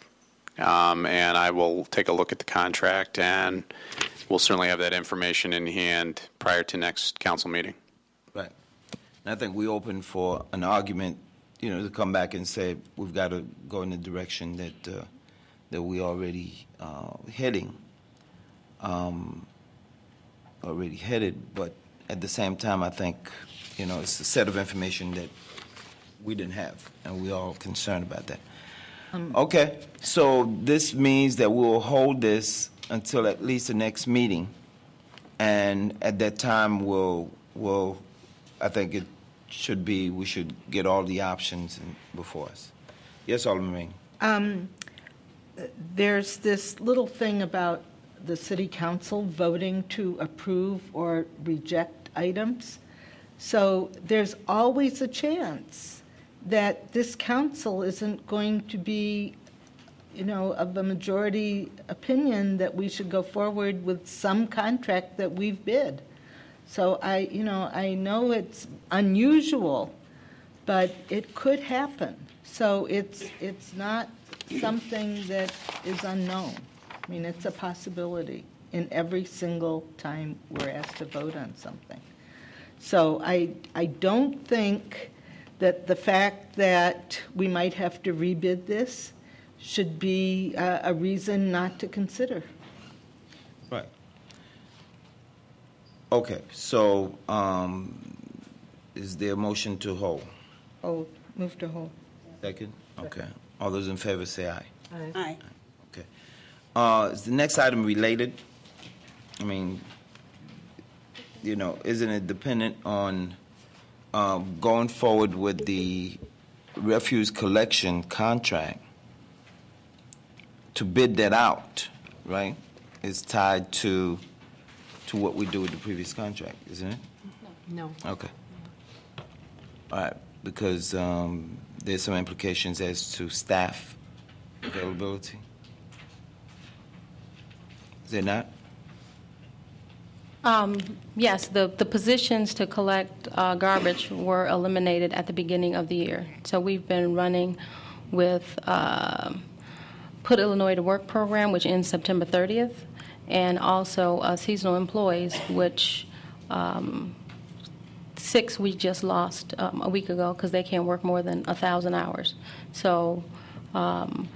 and I will take a look at the contract, and we'll certainly have that information in hand prior to next council meeting. Right. And I think we open for an argument, to come back and say we've got to go in the direction that we already heading, but at the same time, I think, it's a set of information that we didn't have, and we're all concerned about that. Okay, so this means that we'll hold this until at least the next meeting, and at that time, I think we should get all the options before us. Yes, Alderman Rainey. There's this little thing about the city council voting to approve or reject items. So there's always a chance that this council isn't going to be, of a majority opinion that we should go forward with some contract that we've bid. So I know it's unusual, but it could happen. So it's not something that is unknown. It's a possibility in every single time we're asked to vote on something. So I don't think that the fact that we might have to rebid this should be a reason not to consider. Right. Okay, so is there a motion to hold? Oh, move to hold. Second? Okay. All those in favor say aye. Aye. Okay. Is the next item related? Isn't it dependent on going forward with the refuse collection contract to bid that out, right? It's tied to what we do with the previous contract, isn't it? No. Okay. All right, because there's some implications as to staff availability. Is there not? Yes, the positions to collect garbage were eliminated at the beginning of the year. So we've been running with Put Illinois to Work program, which ends September 30th, and also seasonal employees, which 6 we just lost a week ago because they can't work more than 1,000 hours. So I'm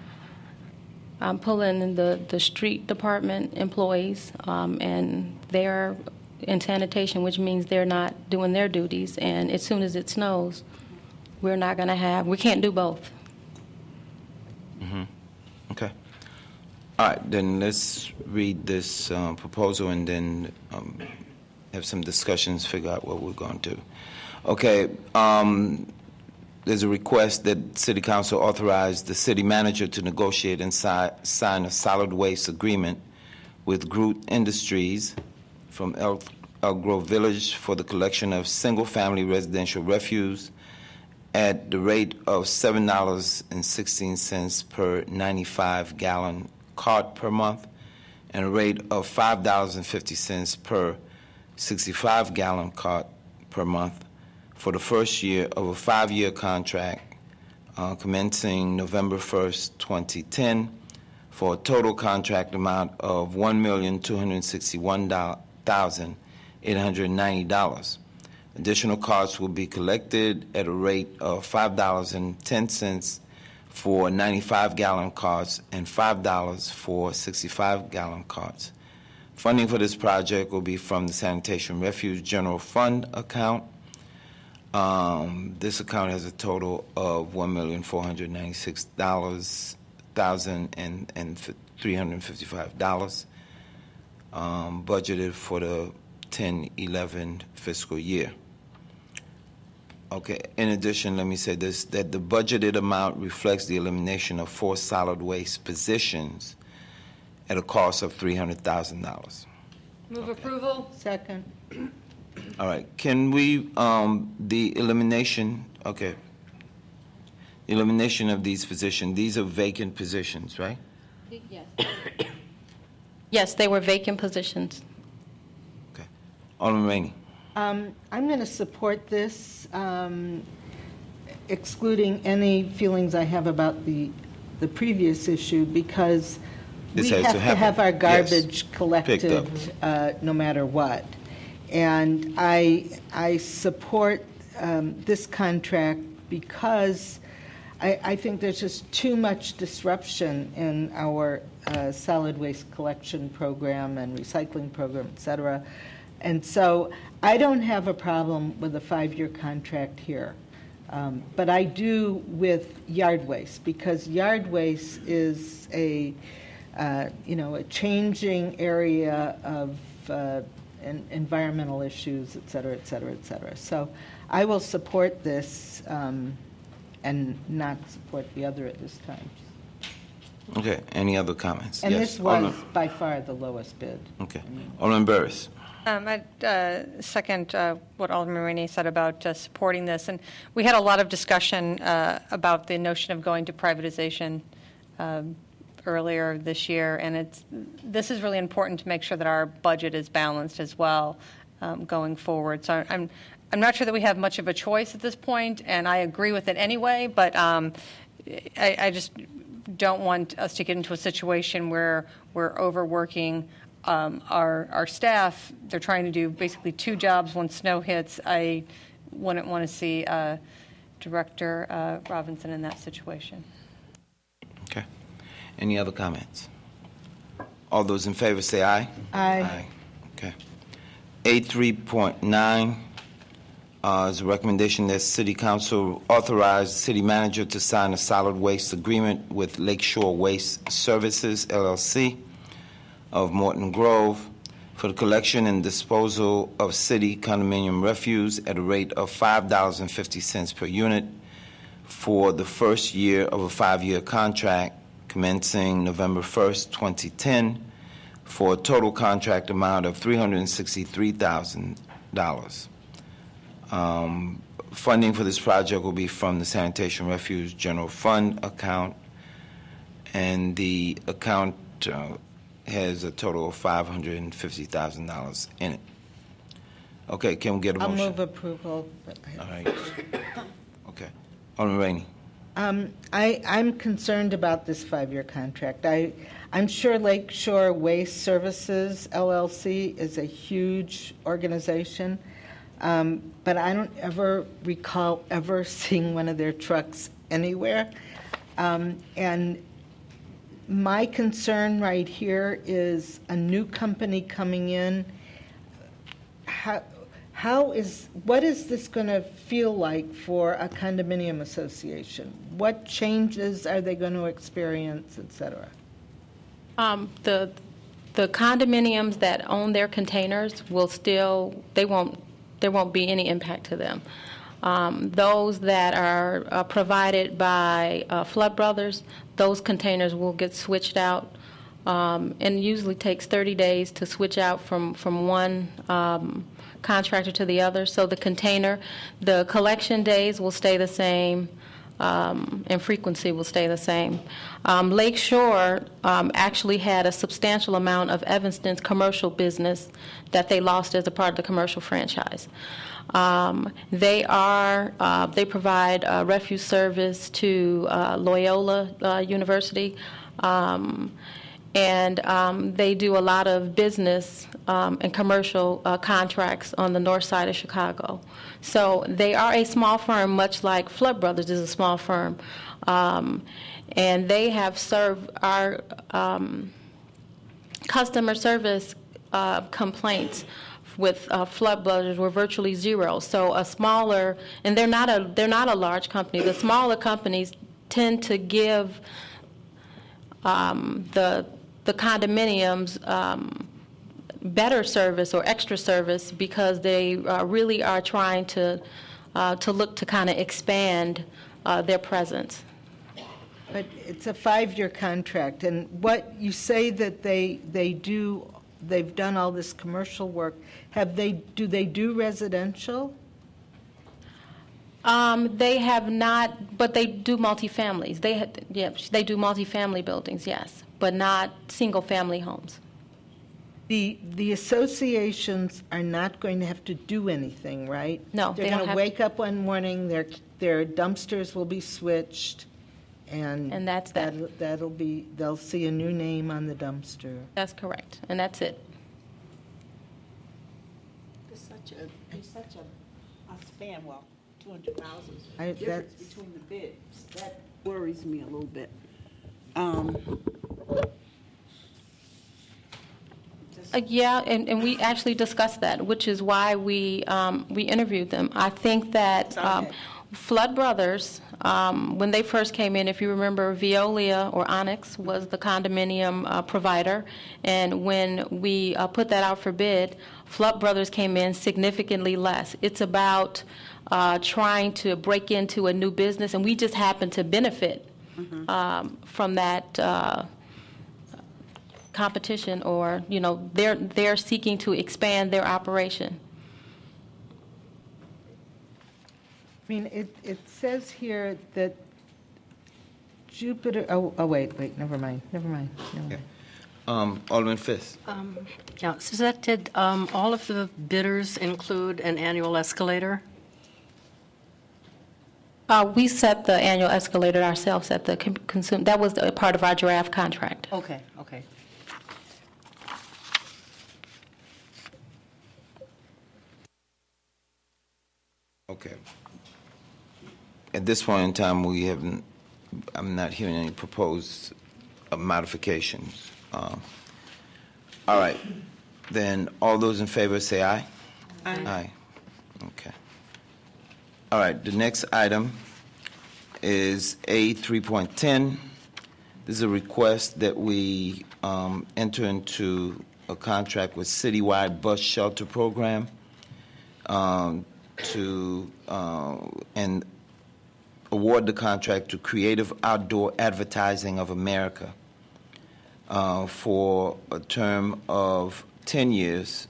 pulling the street department employees, and they're in sanitation, which means they're not doing their duties. And as soon as it snows, we can't do both. Mm-hmm. Okay. All right, then let's read this proposal and then have some discussions, figure out what we're going to do. Okay. There's a request that City Council authorize the city manager to negotiate and sign a solid waste agreement with Groot Industries from Elk Grove Village for the collection of single-family residential refuse at the rate of $7.16 per 95-gallon cart per month, and a rate of $5.50 per 65-gallon cart per month for the first year of a 5-year contract commencing November 1st, 2010, for a total contract amount of $1,261,890. Additional carts will be collected at a rate of $5.10 for 95-gallon carts and $5 for 65-gallon carts. Funding for this project will be from the Sanitation Refuge General Fund account. This account has a total of $1,496,355 budgeted for the 10-11 fiscal year. Okay, in addition, let me say this, that the budgeted amount reflects the elimination of 4 solid waste positions at a cost of $300,000. Move approval. Second. All right, can we, the elimination, okay. The elimination of these positions, these are vacant positions, right? Yes. Yes, they were vacant positions. Okay. Alderman Rainey. I'm going to support this, excluding any feelings I have about the previous issue, because This we has have to to happen. have our Yes. garbage collected Picked no matter what. And I support this contract because I think there's just too much disruption in our solid waste collection program and recycling program, et cetera. And so I don't have a problem with a 5-year contract here. But I do with yard waste, because yard waste is a changing area of environmental issues, et cetera, et cetera, et cetera. So I will support this and not support the other at this time. Okay, any other comments? And Yes, this was Alderman- by far the lowest bid. Okay. Alderman Burris. I'd second what Alderman Rainey said about supporting this. And we had a lot of discussion about the notion of going to privatization earlier this year, and this is really important to make sure that our budget is balanced as well going forward. So I'm not sure that we have much of a choice at this point, and I agree with it anyway, but I just don't want us to get into a situation where we're overworking our staff. They're trying to do basically 2 jobs when snow hits. I wouldn't want to see Director Robinson in that situation. Okay. Any other comments? All those in favor say aye. Aye. Okay. 83.9 is a recommendation that City Council authorize the City Manager to sign a solid waste agreement with Lakeshore Waste Services, LLC, of Morton Grove for the collection and disposal of city condominium refuse at a rate of $5.50 per unit for the first year of a 5-year contract commencing November 1st, 2010, for a total contract amount of $363,000. Funding for this project will be from the Sanitation Refuge General Fund account, and the account has a total of $550,000 in it. Okay, can we get a I'll motion? move approval. All right. Okay. Alderman Rainey. I'm concerned about this 5-year contract. I'm sure Lakeshore Waste Services, LLC, is a huge organization, but I don't ever recall ever seeing one of their trucks anywhere. And my concern right here is a new company coming in. What is this going to feel like for a condominium association? What changes are they going to experience, et cetera? The condominiums that own their containers will still, there won't be any impact to them. Those that are provided by Flood Brothers, those containers will get switched out and usually takes 30 days to switch out from one contractor to the other. So the container, the collection days will stay the same, and frequency will stay the same. Lake Shore actually had a substantial amount of Evanston's commercial business that they lost as a part of the commercial franchise. They provide refuse service to Loyola University, and they do a lot of business and commercial contracts on the north side of Chicago. So they are a small firm, much like Flood Brothers is a small firm. And they have served our customer service complaints with Flood Brothers were virtually zero. So a smaller, and they're not a large company. The smaller companies tend to give the condominiums better service or extra service because they really are trying to look to kind of expand their presence. But it's a 5-year contract, and what you say that they've done all this commercial work. Do they do residential? They have not, but they do multifamilies. They do multifamily buildings, yes, but not single-family homes. The associations are not going to have to do anything, right? No, they're they going don't to have wake up one morning. Their dumpsters will be switched, and that's that. They'll see a new name on the dumpster. That's correct, and that's it. There's such a span, well, 200,000 difference between the bids. That worries me a little bit. Yeah, and we actually discussed that, which is why we interviewed them. I think that Flood Brothers, when they first came in, if you remember, Veolia or Onyx was the condominium provider, and when we put that out for bid, Flood Brothers came in significantly less. It's about trying to break into a new business, and we just happen to benefit from that competition, or they're seeking to expand their operation. I mean, it says here that Jupiter. Oh, wait. Never mind. Alderman Fisk. Yeah, Suzette, did all of the bidders include an annual escalator? We set the annual escalator ourselves at the consumer. That was a part of our draft contract. Okay. Okay. At this point in time, I'm not hearing any proposed modifications. All right. Then all those in favor say aye. Aye. Okay. All right. The next item is A 3.10. This is a request that we enter into a contract with Citywide Bus Shelter Program and award the contract to Creative Outdoor Advertising of America for a term of 10 years.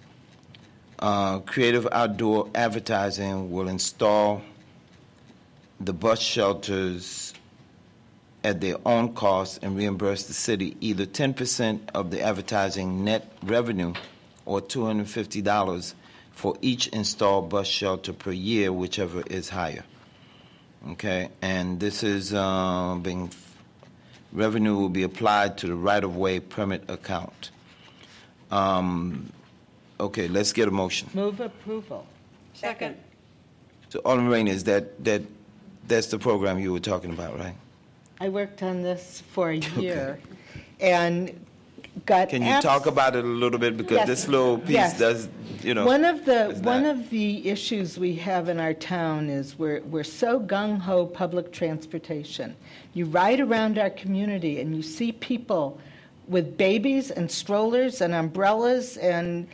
Creative Outdoor Advertising will install the bus shelters at their own cost and reimburse the city either 10% of the advertising net revenue or $250 for each installed bus shelter per year, whichever is higher. Okay, and this is revenue will be applied to the right-of-way permit account. Okay, let's get a motion. Move approval. Second. So, Alderman Rainey, that's the program you were talking about, right? I worked on this for a year, and got. Can you talk about it a little bit, because this little piece does, One of the issues we have in our town is we're so gung-ho public transportation. You ride around our community and you see people with babies and strollers and umbrellas, and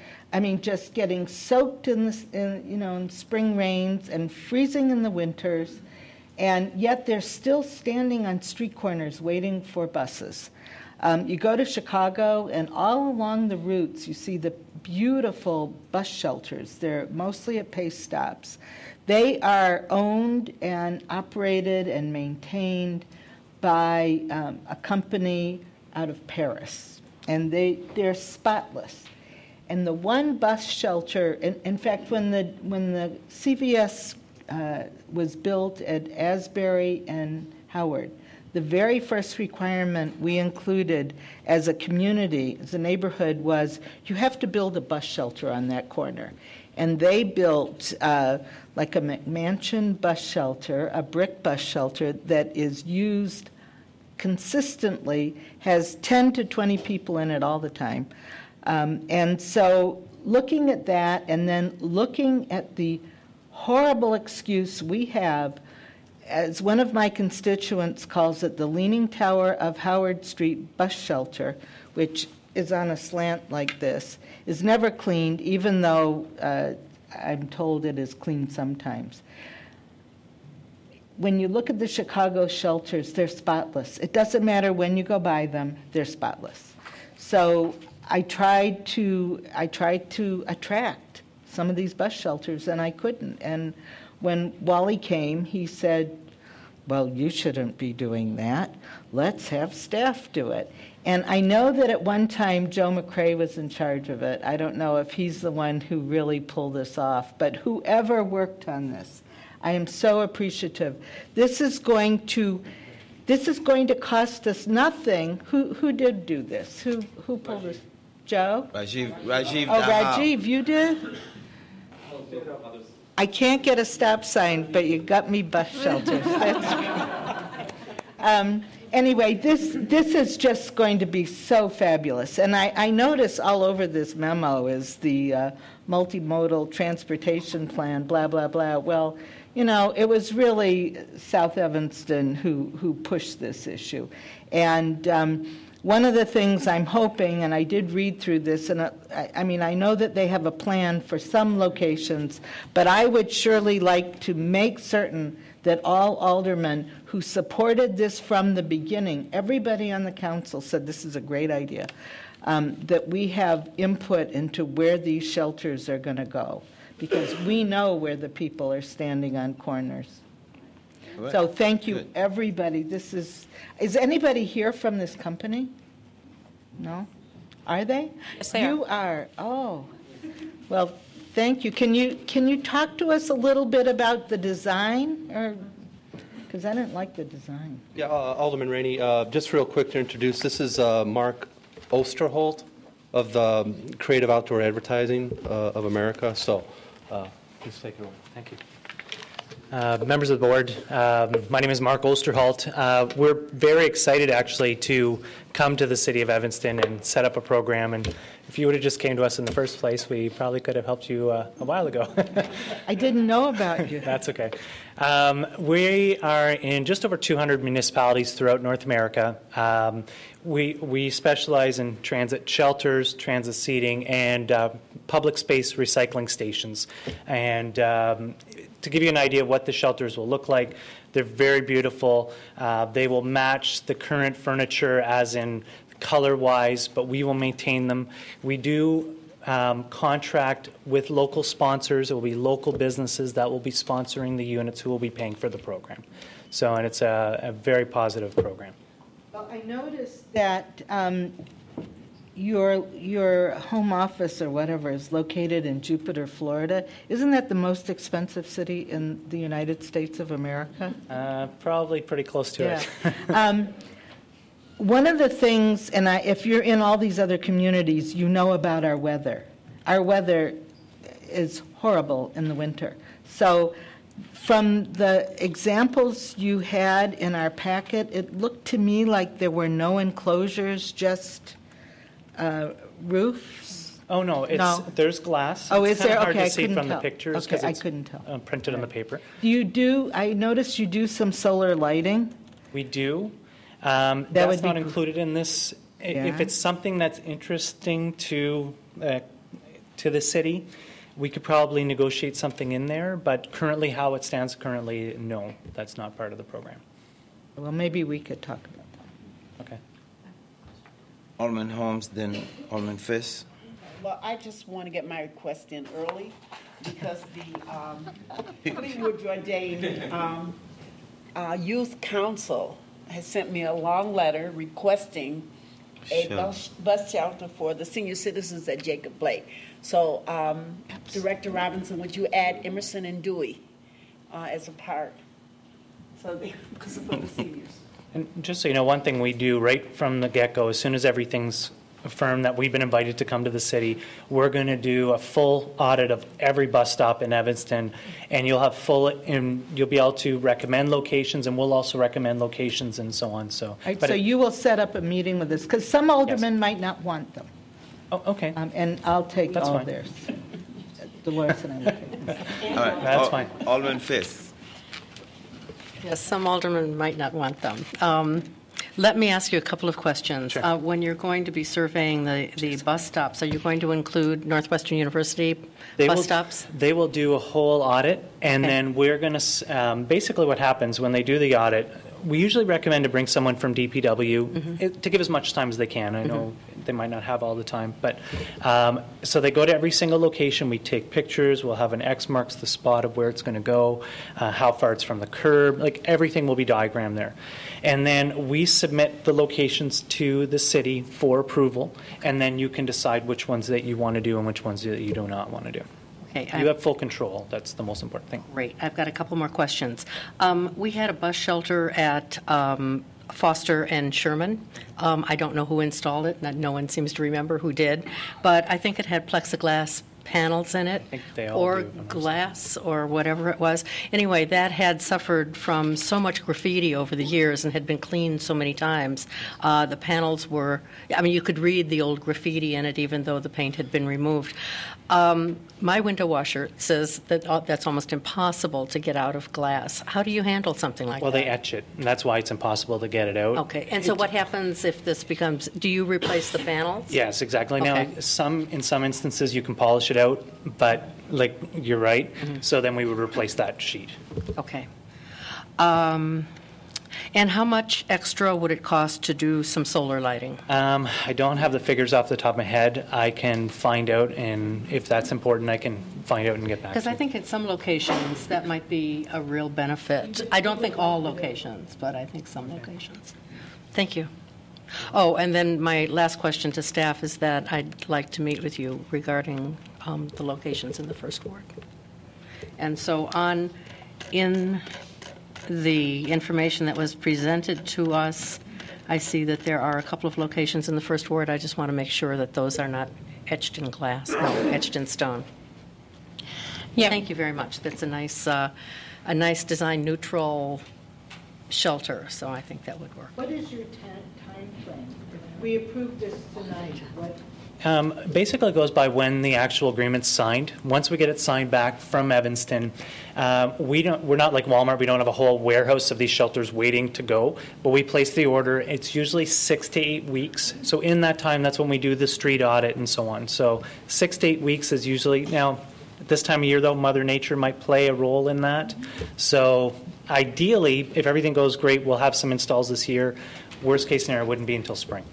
just getting soaked in spring rains and freezing in the winters, and yet they're still standing on street corners waiting for buses. You go to Chicago, and all along the routes, you see the beautiful bus shelters. They're mostly at pace stops. They are owned and operated and maintained by a company out of Paris, and they're spotless. And the one bus shelter, in fact, when the CVS was built at Asbury and Howard, the very first requirement we included as a community, as a neighborhood, was you have to build a bus shelter on that corner. And they built like a McMansion bus shelter, a brick bus shelter that is used consistently, has 10 to 20 people in it all the time. And so looking at that and then looking at the horrible excuse we have, as one of my constituents calls it, the Leaning Tower of Howard Street bus shelter, which is on a slant like this, is never cleaned, even though I'm told it is cleaned sometimes. When you look at the Chicago shelters, they're spotless. It doesn't matter when you go by them, they're spotless. So I tried to attract some of these bus shelters, and I couldn't. And when Wally came, he said, well, you shouldn't be doing that. Let's have staff do it. And I know that at one time Joe McCrae was in charge of it. I don't know if he's the one who really pulled this off, but whoever worked on this, I am so appreciative. This is going to cost us nothing. Who did do this? Who pulled this? Joe? Rajiv. Oh, Rajiv, you did? I can't get a stop sign, but you got me bus shelters. Anyway, this is just going to be so fabulous. And I notice all over this memo is the multimodal transportation plan, blah, blah, blah. Well, you know, it was really South Evanston who pushed this issue. And one of the things I'm hoping, and I did read through this, and I mean, I know that they have a plan for some locations, but I would surely like to make certain that all aldermen who supported this from the beginning, everybody on the council said this is a great idea, that we have input into where these shelters are going to go, because we know where the people are standing on corners. Right. So thank you, Good. everybody. This is anybody here from this company? No? Are they? Yes, they You are. Oh. Well, thank you. Can you talk to us a little bit about the design? Because I didn't like the design. Yeah, Alderman Rainey, just real quick to introduce, this is Mark Osterholt of the Creative Outdoor Advertising of America. So please take it over. Thank you. Members of the board, my name is Mark Osterholt. We're very excited actually to come to the city of Evanston and set up a program. And if you would have just came to us in the first place, we probably could have helped you a while ago. I didn't know about you. That's okay. We are in just over 200 municipalities throughout North America. We specialize in transit shelters, transit seating, and public space recycling stations. And to give you an idea of what the shelters will look like, they're very beautiful. They will match the current furniture as in color-wise, but we will maintain them. We do contract with local sponsors. It will be local businesses that will be sponsoring the units who will be paying for the program. So, and it's a very positive program. Well, I noticed that your home office or whatever is located in Jupiter, Florida. Isn't that the most expensive city in the United States of America? Probably pretty close to it. One of the things, and if you're in all these other communities, you know about our weather. Our weather is horrible in the winter. So from the examples you had in our packet, it looked to me like there were no enclosures, just roofs. Oh, no, there's glass. Oh, it's is there? Hard Okay, to see from the pictures Okay, because I it's couldn't tell. Printed on the paper. I noticed you do some solar lighting. We do. That That's would be not included in this. Yeah. If it's something that's interesting to the city, we could probably negotiate something in there, but currently, how it stands currently, no, that's not part of the program. Well, maybe we could talk about that. Okay. Alderman Holmes, then Alderman Fisk. Well, I just want to get my request in early because the Fleetwood Jordan Youth Council has sent me a long letter requesting a bus shelter for the senior citizens at Jacob Blake. So, Director Robinson, would you add Emerson and Dewey as a part? So, because for the seniors. And just so you know, one thing we do right from the get-go, as soon as everything's affirmed that we've been invited to come to the city, we're going to do a full audit of every bus stop in Evanston, and you'll have and you'll be able to recommend locations, and we'll also recommend locations and so on. So, Right, so you will set up a meeting with us, because some aldermen might not want them. Oh, okay. And I'll take That's all fine. theirs. Dolores and I will take them. All right. That's fine. Alderman Fisk. Yes, some aldermen might not want them. Let me ask you a couple of questions. Sure. When you're going to be surveying the bus stops, are you going to include Northwestern University bus stops? They will do a whole audit, and then we're going to, basically what happens when they do the audit, we usually recommend to bring someone from DPW to give as much time as they can. I know they might not have all the time, but so they go to every single location. We take pictures. We'll have an X marks the spot of where it's going to go, how far it's from the curb. Like everything will be diagrammed there. And then we submit the locations to the city for approval, and then you can decide which ones that you want to do and which ones that you do not want to do. Okay, You have full control. That's the most important thing. Great. I've got a couple more questions. We had a bus shelter at Foster and Sherman. I don't know who installed it. No one seems to remember who did. But I think it had plexiglass panels in it, think they all or do, if I'm not glass, or whatever it was. Anyway, that had suffered from so much graffiti over the years and had been cleaned so many times. The panels were, I mean, you could read the old graffiti in it even though the paint had been removed. My window washer says that that's almost impossible to get out of glass. How do you handle something like Well, that? they etch it, and that's why it's impossible to get it out. Okay, and so what happens if this becomes, do you replace the panels? Yes, exactly. Okay. Now, in some instances, you can polish it out, but like you're right. So then we would replace that sheet. Okay. And how much extra would it cost to do some solar lighting? I don't have the figures off the top of my head. I can find out, and if that's important, I can find out and get back to you. Because I think at some locations, that might be a real benefit. I don't think all locations, but I think some locations. Thank you. Oh, and then my last question to staff is that I'd like to meet with you regarding the locations in the First Ward. And so in the information that was presented to us, I see that there are a couple of locations in the First Ward. I just want to make sure that those are not etched in glass, no, etched in stone. Yeah. Thank you very much. That's a nice design-neutral shelter, so I think that would work. What is your time frame? If we approve this tonight, what? Basically, it goes by when the actual agreement's signed. Once we get it signed back from Evanston, we're not like Walmart. We don't have a whole warehouse of these shelters waiting to go. But we place the order. It's usually 6 to 8 weeks. So in that time, that's when we do the street audit and so on. So 6 to 8 weeks is usually now. At this time of year, though, Mother Nature might play a role in that. So ideally, if everything goes great, we'll have some installs this year. Worst case scenario wouldn't be until spring.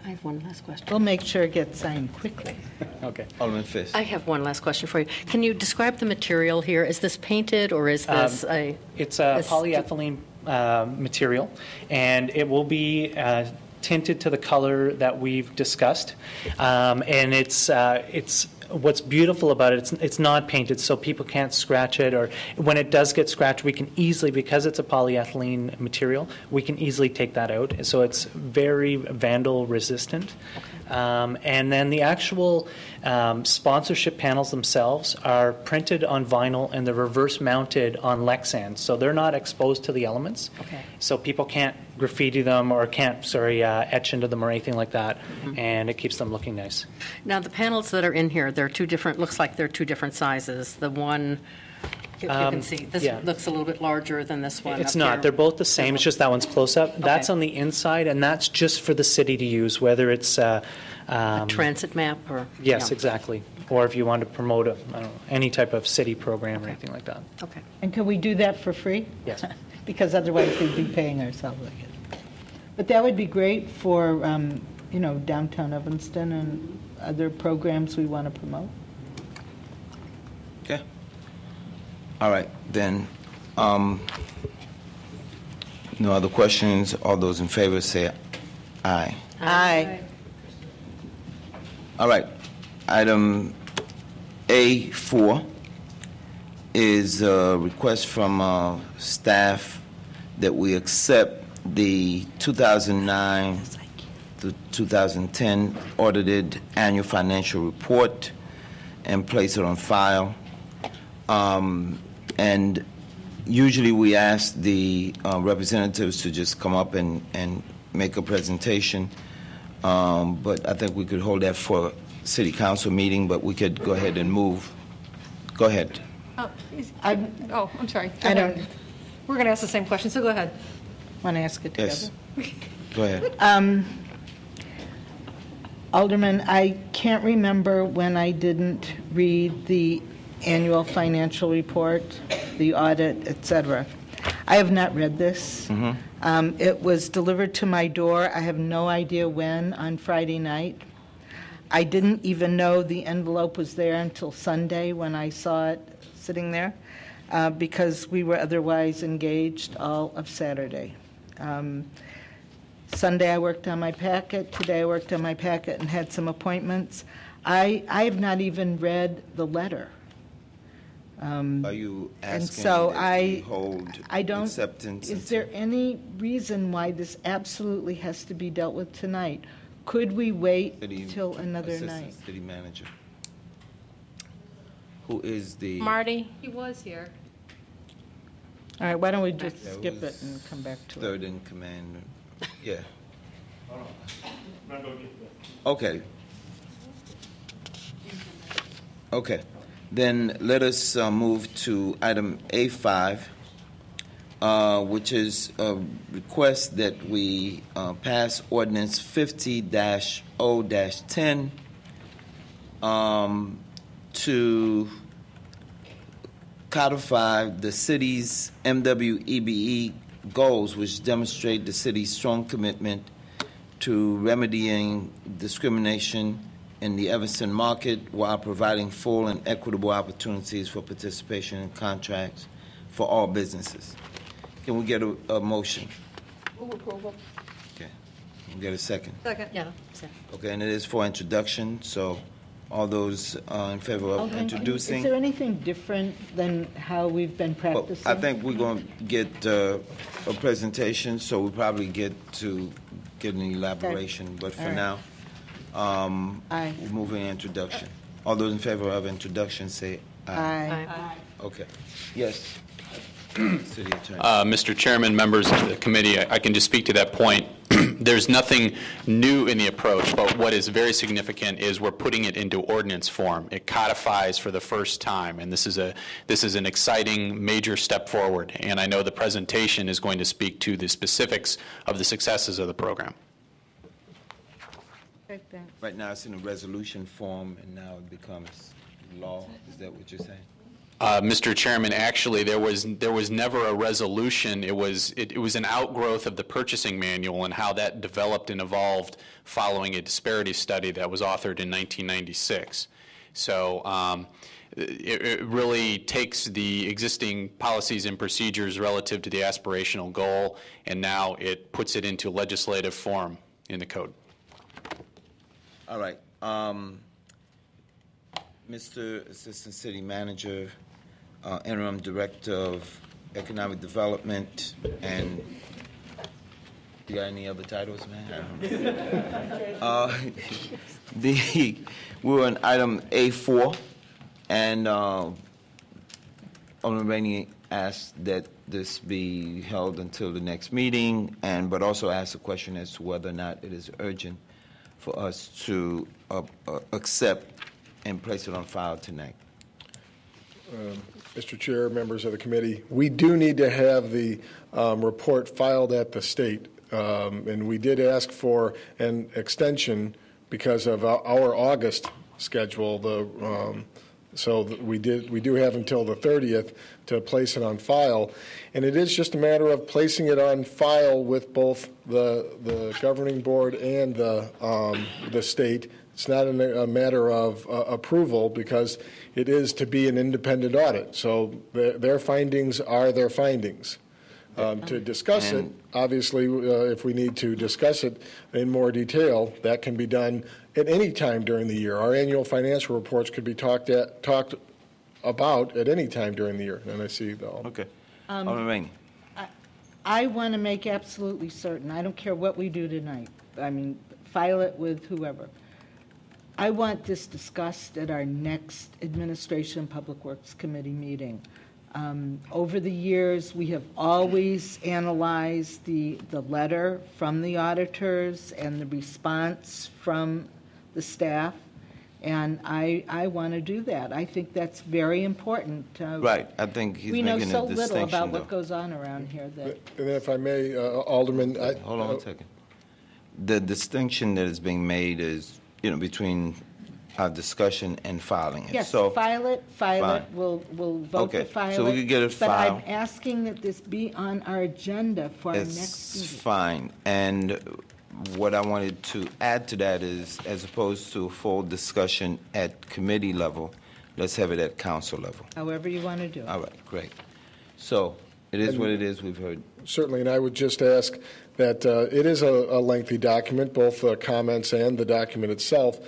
I have one last question. We'll make sure it gets signed quickly. Okay. Alderman Fisk. I have one last question for you. Can you describe the material here? Is this painted, or is this a... It's a polyethylene material, and it will be tinted to the color that we've discussed. And it's what's beautiful about it, it's not painted, so people can't scratch it, or when it does get scratched, we can easily, because it's a polyethylene material, we can easily take that out. So it's very vandal resistant. And then the actual sponsorship panels themselves are printed on vinyl, and they're reverse mounted on Lexan, so they're not exposed to the elements. Okay. So people can't graffiti them or can't, etch into them or anything like that, and it keeps them looking nice. Now, the panels that are in here, they're two different, looks like they're two different sizes. The one, if you can see, this yeah. looks a little bit larger than this one. It's up not. here. They're both the same. It's just that one's close up. That's Okay. on the inside, and that's just for the city to use, whether it's A transit map, or... yes, yeah. exactly. Or if you want to promote any type of city program or anything like that. Okay. And can we do that for free? Yes. Because otherwise we'd be paying ourselves again. But that would be great for, downtown Evanston and other programs we want to promote. Okay. All right, then, no other questions. All those in favor say aye. Aye. All right. Item A4 is a request from staff that we accept the 2009 to 2010 audited annual financial report and place it on file. And usually we ask the representatives to just come up and make a presentation, but I think we could hold that for city council meeting, but we could go ahead and move. Go ahead. I'm sorry. I don't We're going to ask the same question, so go ahead. want to ask it together. Yes. Go ahead. Alderman, I can't remember when I didn't read the annual financial report, the audit, et cetera. I have not read this. It was delivered to my door. I have no idea when on Friday night. I didn't even know the envelope was there until Sunday when I saw it sitting there, because we were otherwise engaged all of Saturday. Sunday I worked on my packet. Today I worked on my packet and had some appointments. I have not even read the letter. Are you asking And so that we hold I don't. acceptance? Is there any reason why this absolutely has to be dealt with tonight? Could we wait till another Assistant night? City Manager, who is the Marty? He was here. All right, why don't we just That skip it was and come back to it? third in command? Yeah. Okay. Okay. Then let us move to item A5, which is a request that we pass ordinance 50-0-10 to codify the city's MWEBE goals, which demonstrate the city's strong commitment to remedying discrimination in the Evanston market while providing full and equitable opportunities for participation in contracts for all businesses. Can we get a motion? Move approval. Okay. Can we get a second? Second. Yeah. Okay, and it is for introduction, so all those in favor of introducing? Is there anything different than how we've been Well, practicing? I think we're going to get a presentation, so we'll probably get an elaboration. But for All right. now, Aye. we're moving to introduction. All those in favor of introduction say aye. Aye. Okay. Yes. City Attorney. Mr. Chairman, members of the committee, I can just speak to that point. There's nothing new in the approach, but what is very significant is we're putting it into ordinance form. It codifies for the first time, and this is an exciting major step forward. And I know the presentation is going to speak to the specifics of the successes of the program. Right now, it's in a resolution form, and now it becomes law. Is that what you're saying? Mr. Chairman, actually, there was never a resolution. It was an outgrowth of the purchasing manual and how that developed and evolved following a disparity study that was authored in 1996. So it really takes the existing policies and procedures relative to the aspirational goal, and now it puts it into legislative form in the code. All right. Mr. Assistant City Manager, Interim Director of Economic Development, and you got any other titles, man? We're on item A4, and Alderman Rainey asked that this be held until the next meeting, but also asked a question as to whether or not it is urgent for us to accept and place it on file tonight. Mr. Chair, members of the committee, we do need to have the report filed at the state, and we did ask for an extension because of our August schedule. So we do have until the 30th to place it on file. And it is just a matter of placing it on file with both the governing board and the state. It's not a matter of approval because it is to be an independent audit. So their findings are their findings. To discuss it, obviously, if we need to discuss it in more detail, that can be done at any time during the year. Our annual financial reports could be talked about at any time during the year. And I see the Okay. Alderman Rainey. I want to make absolutely certain, I don't care what we do tonight, I mean, file it with whoever. I want this discussed at our next Administration and Public Works Committee meeting. Over the years, we have always analyzed the letter from the auditors and the response from the staff, and I want to do that. I think that's very important. Right. I think he's making a distinction, we know so little about though. what goes on around here that... And if I may, Alderman... Hold on a second. The distinction that is being made is, between our discussion and filing it. Yes, So, file it. fine. We'll vote to Okay, file it. so we could get it filed. But I'm asking that this be on our agenda for our next it's meeting. fine. And what I wanted to add to that is, as opposed to a full discussion at committee level, let's have it at council level. However you want to do it. All right, great. So, it is what it is, we've heard. Certainly, and I would just ask that it is a lengthy document, both the comments and the document itself.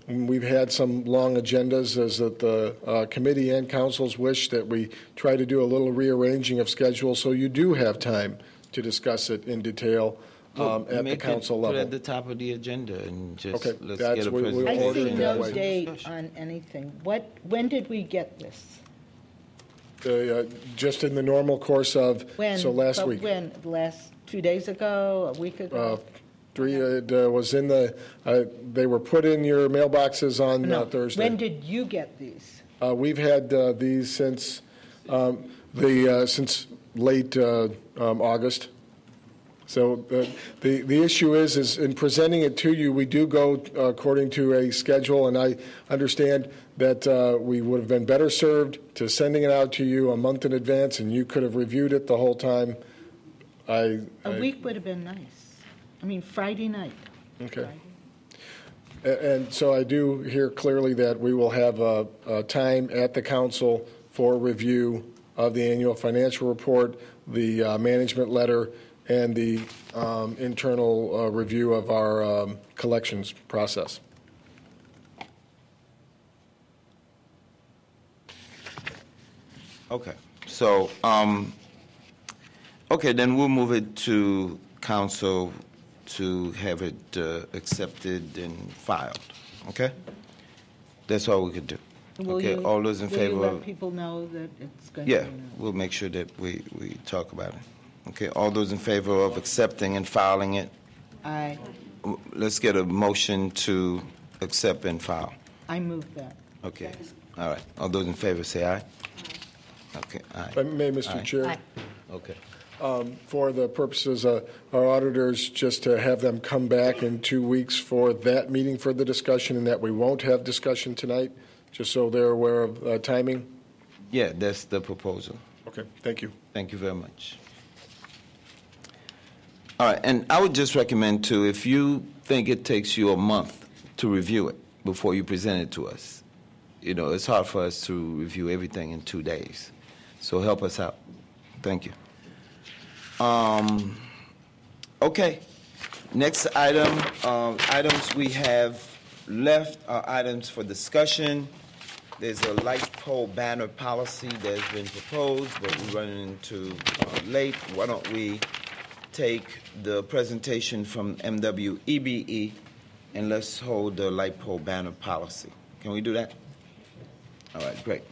We've had some long agendas, as that the committee and councils wish that we try to do a little rearranging of schedule so you do have time to discuss it in detail at the council Put it level. at the top of the agenda and just Okay, let's that's get a what we'll presentation. I order see it that no way. date on anything. When did we get this? Just in the normal course of, When? so last But week. when? Last 2 days ago, a week ago? It was in they were put in your mailboxes on No. Thursday. When did you get these? We've had these since since late August. So the issue is in presenting it to you, we do go according to a schedule, and I understand that we would have been better served to sending it out to you a month in advance, and you could have reviewed it the whole time. A week would have been nice. I mean, Friday night. Okay. And so I do hear clearly that we will have a time at the council for review of the annual financial report, the management letter, and the internal review of our collections process. Okay, so, okay, then we'll move it to council to have it accepted and filed, okay? That's all we could do. Okay, all those in favor Will you of... let people know that it's going to be? Yeah, we'll make sure that we talk about it. Okay, all those in favor of accepting and filing it, Aye. let's get a motion to accept and file. I move that. Okay, all right. All those in favor say aye. Okay, aye. If I may, Mr. Aye. Chair. Okay. For the purposes of our auditors, just to have them come back in 2 weeks for that meeting for the discussion, and that we won't have discussion tonight, just so they're aware of timing? Yeah, that's the proposal. Okay, thank you. Thank you very much. All right, and I would just recommend, too, if you think it takes you a month to review it before you present it to us, it's hard for us to review everything in 2 days. So help us out. Thank you. Okay. Next item, items we have left are items for discussion. There's a light pole banner policy that's been proposed, but we're running into late. Why don't we take the presentation from MWEBE and let's hold the light pole banner policy. Can we do that? All right, great.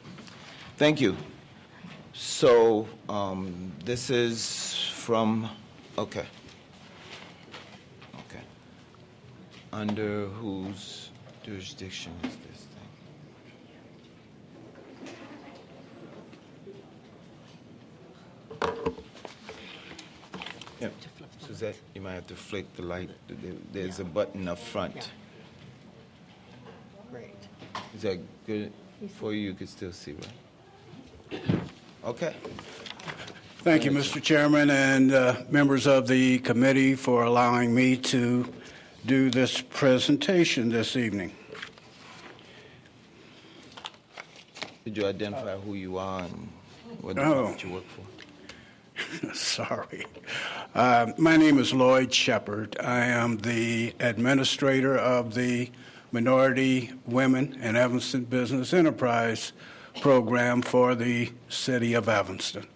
Thank you. So this is from, okay. Under whose jurisdiction is this thing? Yeah, Suzette, you might have to flick the light. There's a button up front. Great. Is that good? For you could still see, right? Okay. Thank you, Mr. Chairman, and members of the committee for allowing me to do this presentation this evening. Did you identify who you are and what No. department you work for? Sorry. My name is Lloyd Shepard. I am the administrator of the Minority Women in Evanston Business Enterprise program for the city of Evanston.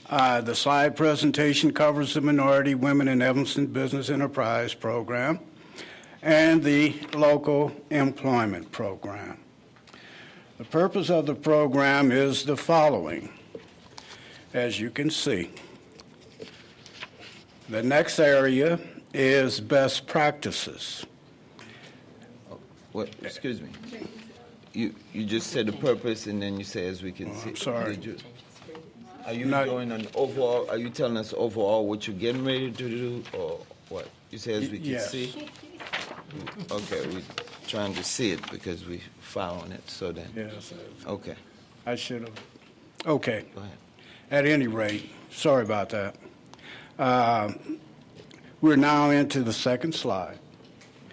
The slide presentation covers the Minority Women in Evanston Business Enterprise program and the local employment program. The purpose of the program is the following, as you can see. The next area is best practices. What? Excuse me. You just said the purpose, and then you say, as we can see. I'm sorry. Are you doing an overall? Are you telling us overall what you're getting ready to do, or what? You say, as we can Yes. see. Okay, we're trying to see it because we following it. So then. Yes. Okay. I should have. Okay. Go ahead. At any rate, sorry about that. We're now into the second slide.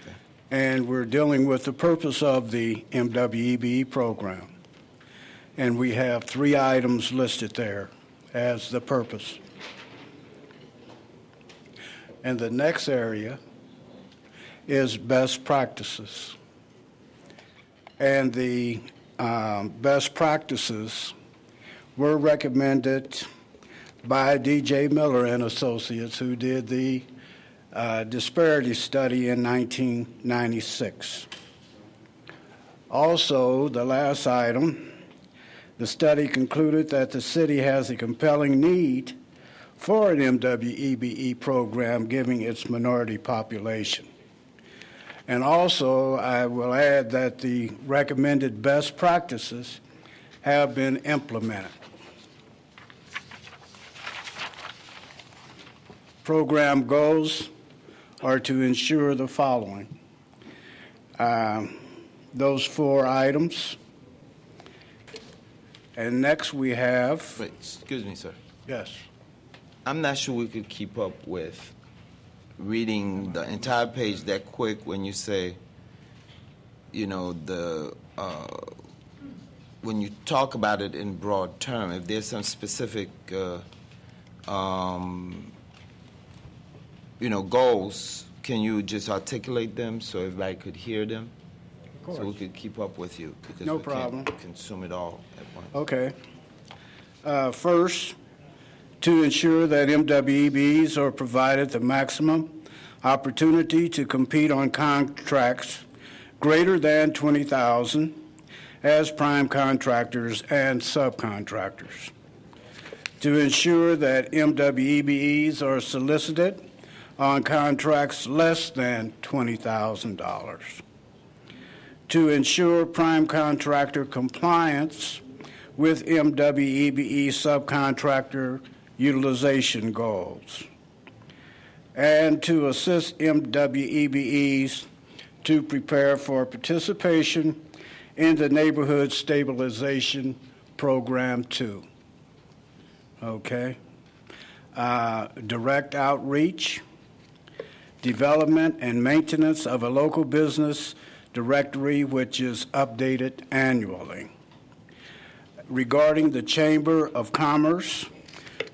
Okay. And we're dealing with the purpose of the MWEB program. And we have 3 items listed there as the purpose. And the next area is best practices. And the best practices were recommended by D.J. Miller and Associates, who did the disparity study in 1996. Also, the last item, the study concluded that the city has a compelling need for an MWEBE program given its minority population. And also, I will add that the recommended best practices have been implemented. Program goals are to ensure the following. Those 4 items. And next we have... Wait, excuse me, sir. Yes. I'm not sure we could keep up with reading the entire page that quick when you say, you know, when you talk about it in broad term. If there's some specific, goals, can you just articulate them so everybody could hear them? Of course. So we could keep up with you, because No we problem. can't consume it all at once. Okay. First, to ensure that MWEBs are provided the maximum opportunity to compete on contracts greater than $20,000 as prime contractors and subcontractors. To ensure that MWEBs are solicited on contracts less than $20,000. To ensure prime contractor compliance with MWEBE subcontractor utilization goals, and to assist MWEBEs to prepare for participation in the Neighborhood Stabilization Program 2. Okay. Direct outreach, development and maintenance of a local business directory which is updated annually. Regarding the Chamber of Commerce,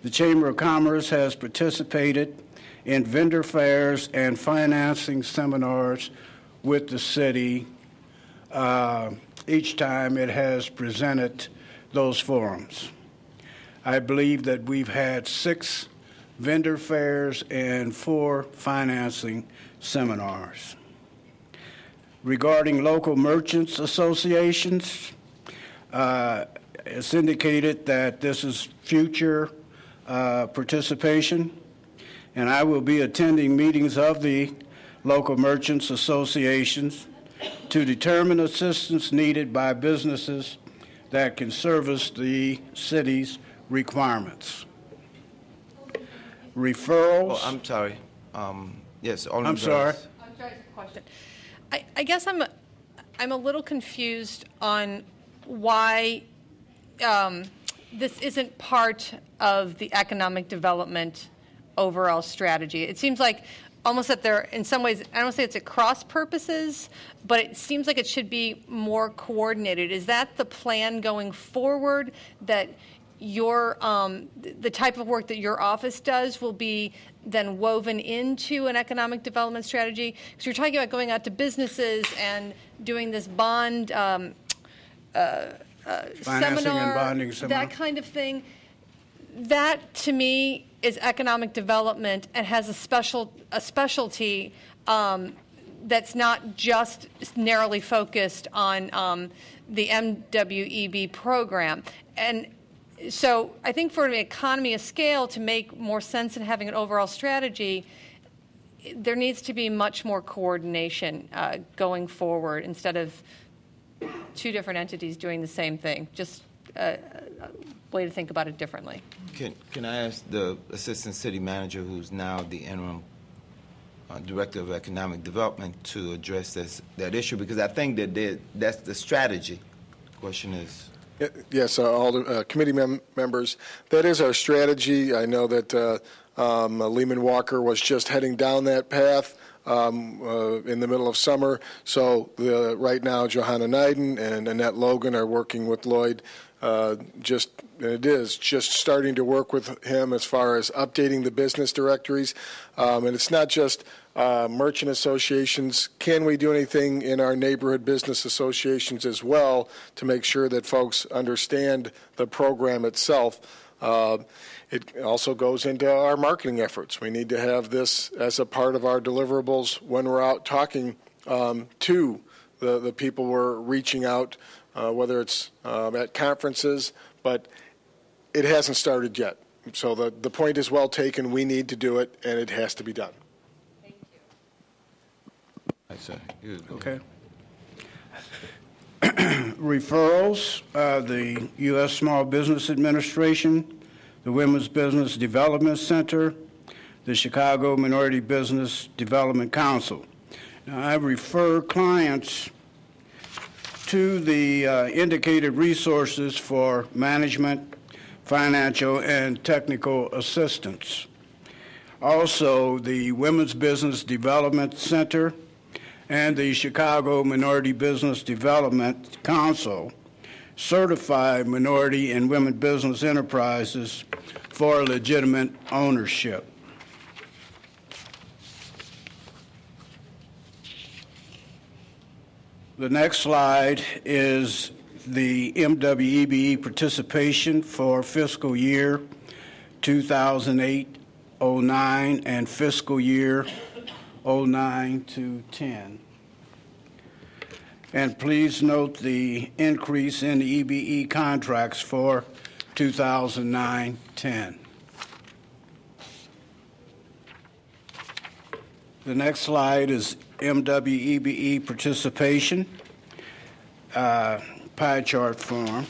the Chamber of Commerce has participated in vendor fairs and financing seminars with the city each time it has presented those forums. I believe that we've had 6 vendor fairs and 4 financing seminars. Regarding local merchants associations, it's indicated that this is future participation, and I will be attending meetings of the local merchants associations to determine assistance needed by businesses that can service the city's requirements. Referrals. Oh, I'm sorry. Yes, Alderman I'm sorry. Burris. I'm sorry, question. I guess I'm a little confused on why this isn't part of the economic development overall strategy. It seems like almost that they're, in some ways, I don't say it's at cross purposes, but it seems like it should be more coordinated. Is that the plan going forward, that your the type of work that your office does will be then woven into an economic development strategy? Because you're talking about going out to businesses and doing this bond seminar, and bonding seminar, that kind of thing. That, to me, is economic development and has a specialty that's not just narrowly focused on the MWEB program. And so I think for an economy of scale to make more sense in having an overall strategy, there needs to be much more coordination going forward instead of two different entities doing the same thing. Just a way to think about it differently. Can I ask the Assistant City Manager, who's now the interim Director of Economic Development, to address that issue? Because I think that that's the strategy. The question is... Yes, all the committee members, that is our strategy. I know that Lehman Walker was just heading down that path in the middle of summer. So right now, Johanna Neiden and Annette Logan are working with Lloyd. It is just starting to work with him as far as updating the business directories. And it's not just merchant associations. Can we do anything in our neighborhood business associations as well to make sure that folks understand the program itself? It also goes into our marketing efforts. We need to have this as a part of our deliverables when we're out talking to the people we're reaching out, whether it's at conferences, but it hasn't started yet. So the point is well taken. We need to do it, and it has to be done. Thank you. Okay. Referrals, the U.S. Small Business Administration, the Women's Business Development Center, the Chicago Minority Business Development Council. Now, I refer clients to the indicated resources for management, financial, and technical assistance. Also, the Women's Business Development Center and the Chicago Minority Business Development Council certify minority and women business enterprises for legitimate ownership. The next slide is the MWEBE participation for fiscal year 2008-09 and fiscal year 09 to 10. And please note the increase in the EBE contracts for 2009-10. The next slide is MWEBE participation, pie chart form.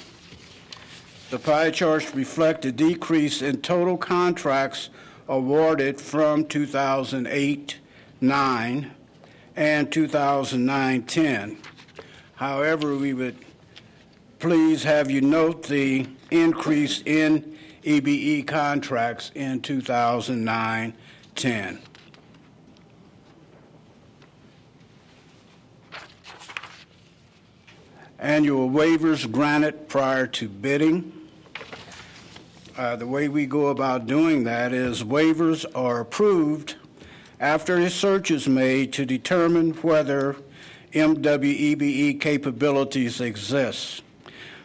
The pie charts reflect a decrease in total contracts awarded from 2008-9 and 2009-10. However, we would please have you note the increase in EBE contracts in 2009-10. Annual waivers granted prior to bidding. The way we go about doing that is waivers are approved after a search is made to determine whether MWEBE capabilities exist.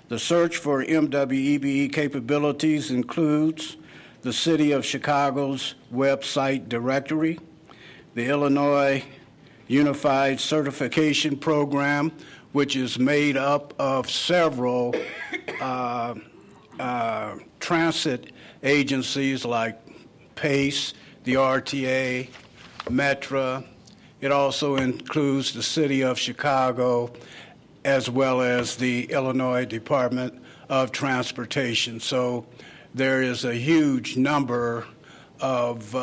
The search for MWEBE capabilities includes the City of Chicago's website directory, the Illinois Unified Certification Program, which is made up of several transit agencies like PACE, the RTA, METRA. It also includes the City of Chicago, as well as the Illinois Department of Transportation. So there is a huge number of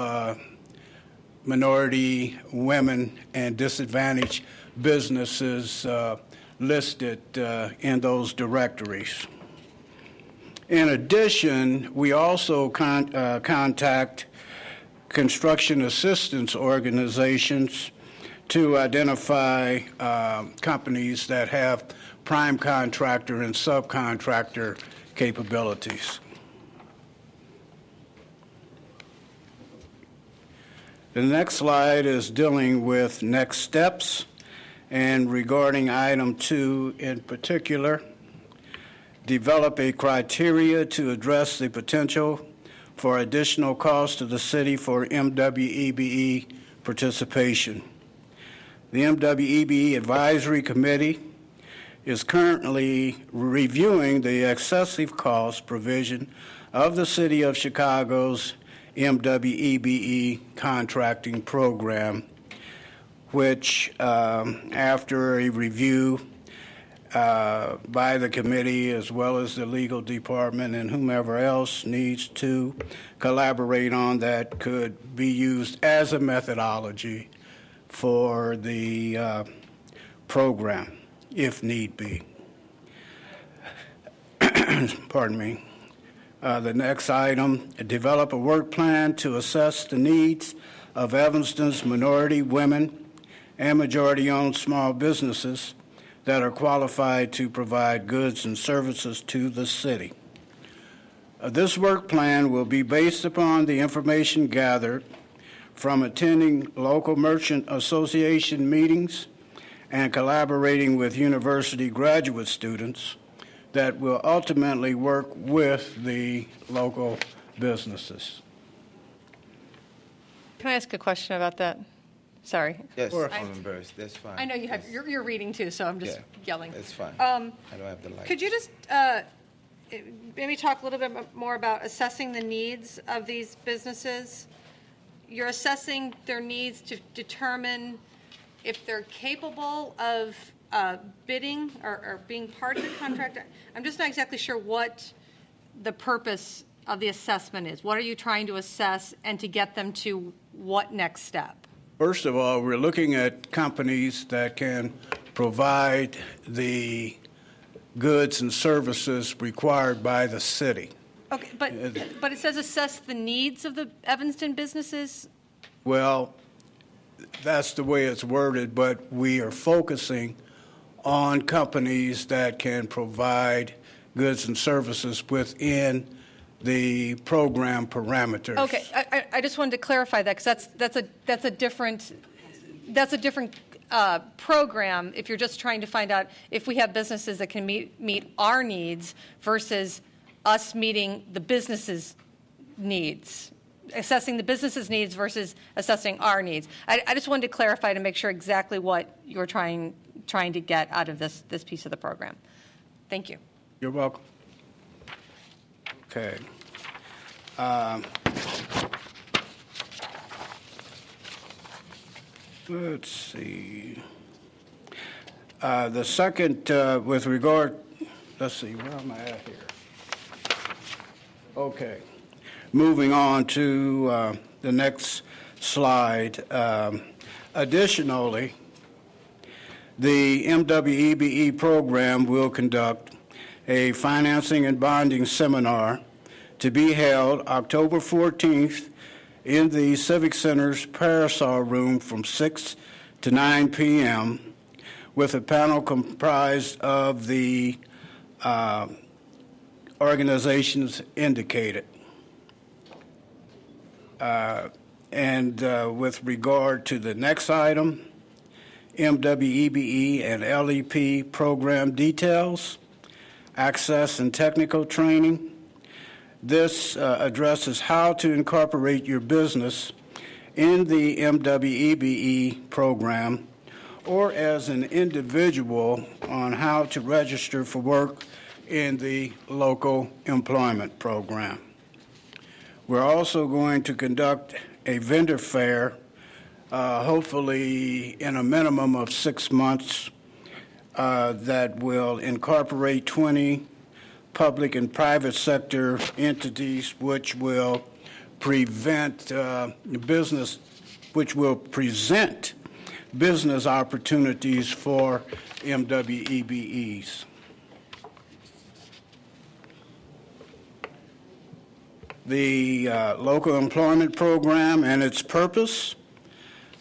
minority, women, and disadvantaged businesses listed in those directories. In addition, we also contact construction assistance organizations to identify companies that have prime contractor and subcontractor capabilities. The next slide is dealing with next steps, and regarding item 2 in particular, develop a criteria to address the potential for additional cost to the city for MWEBE participation. The MWEBE Advisory Committee is currently reviewing the excessive cost provision of the City of Chicago's MWEBE contracting program, which, after a review by the committee as well as the legal department and whomever else needs to collaborate on, that could be used as a methodology for the program, if need be. Pardon me. The next item, develop a work plan to assess the needs of Evanston's minority, women, and majority-owned small businesses that are qualified to provide goods and services to the city. This work plan will be based upon the information gathered from attending local merchant association meetings and collaborating with university graduate students that will ultimately work with the local businesses. Can I ask a question about that? Sorry. Yes, Alderman Burris, that's fine. I know you have, you're reading too, so I'm just yelling. That's fine. I don't have the lights. Could you just maybe talk a little bit more about assessing the needs of these businesses? You're assessing their needs to determine if they're capable of bidding or being part of the contract. I'm just not exactly sure what the purpose of the assessment is. What are you trying to assess and to get them to what next step? First of all, we're looking at companies that can provide the goods and services required by the city. Okay, but it says assess the needs of the Evanston businesses? Well, that's the way it's worded, but we are focusing on companies that can provide goods and services within the program parameters. Okay, I just wanted to clarify that, because that's a different program if you're just trying to find out if we have businesses that can meet our needs versus us meeting the business's needs, assessing the business's needs versus assessing our needs. I just wanted to clarify to make sure exactly what you're trying to get out of this piece of the program. Thank you. You're welcome. Okay. Let's see. The second, with regard, let's see, where am I at here? Okay. Moving on to the next slide. Additionally, the MWEBE program will conduct a financing and bonding seminar to be held October 14th in the Civic Center's Parasol Room from 6 to 9 p.m. with a panel comprised of the organizations indicated. And with regard to the next item, MWEBE and LEP program details, access and technical training. This addresses how to incorporate your business in the MWEBE program or as an individual on how to register for work in the local employment program. We're also going to conduct a vendor fair, hopefully in a minimum of 6 months, that will incorporate 20 public and private sector entities, which will present business opportunities for MWEBEs. The local employment program and its purpose.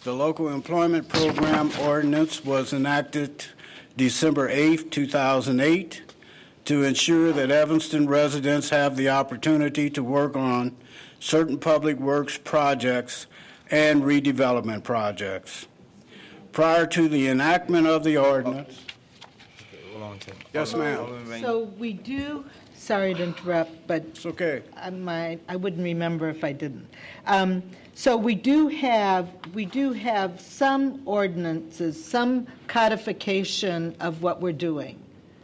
The local employment program ordinance was enacted December 8, 2008, to ensure that Evanston residents have the opportunity to work on certain public works projects and redevelopment projects. Prior to the enactment of the ordinance. Hold on a second. Yes, ma'am. So we do, sorry to interrupt, but It's okay. I wouldn't remember if I didn't. So we do have some ordinances, some codification of what we're doing.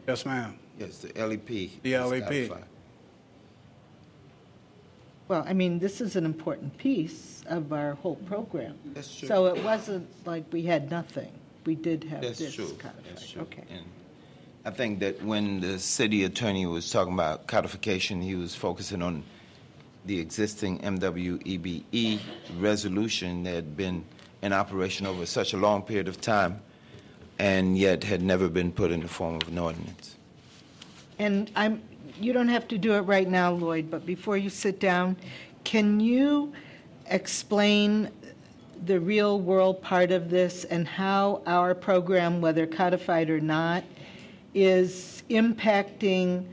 Yes, ma'am. Yes, the LEP. The is LEP. codified. Well, I mean, this is an important piece of our whole program. That's true. So it wasn't like we had nothing. We did have That's this true. codified. That's true. Okay. And I think that when the city attorney was talking about codification, he was focusing on the existing MWEBE resolution that had been in operation over such a long period of time and yet had never been put in the form of an ordinance. And you don't have to do it right now, Lloyd, but before you sit down, can you explain the real world part of this and how our program, whether codified or not, is impacting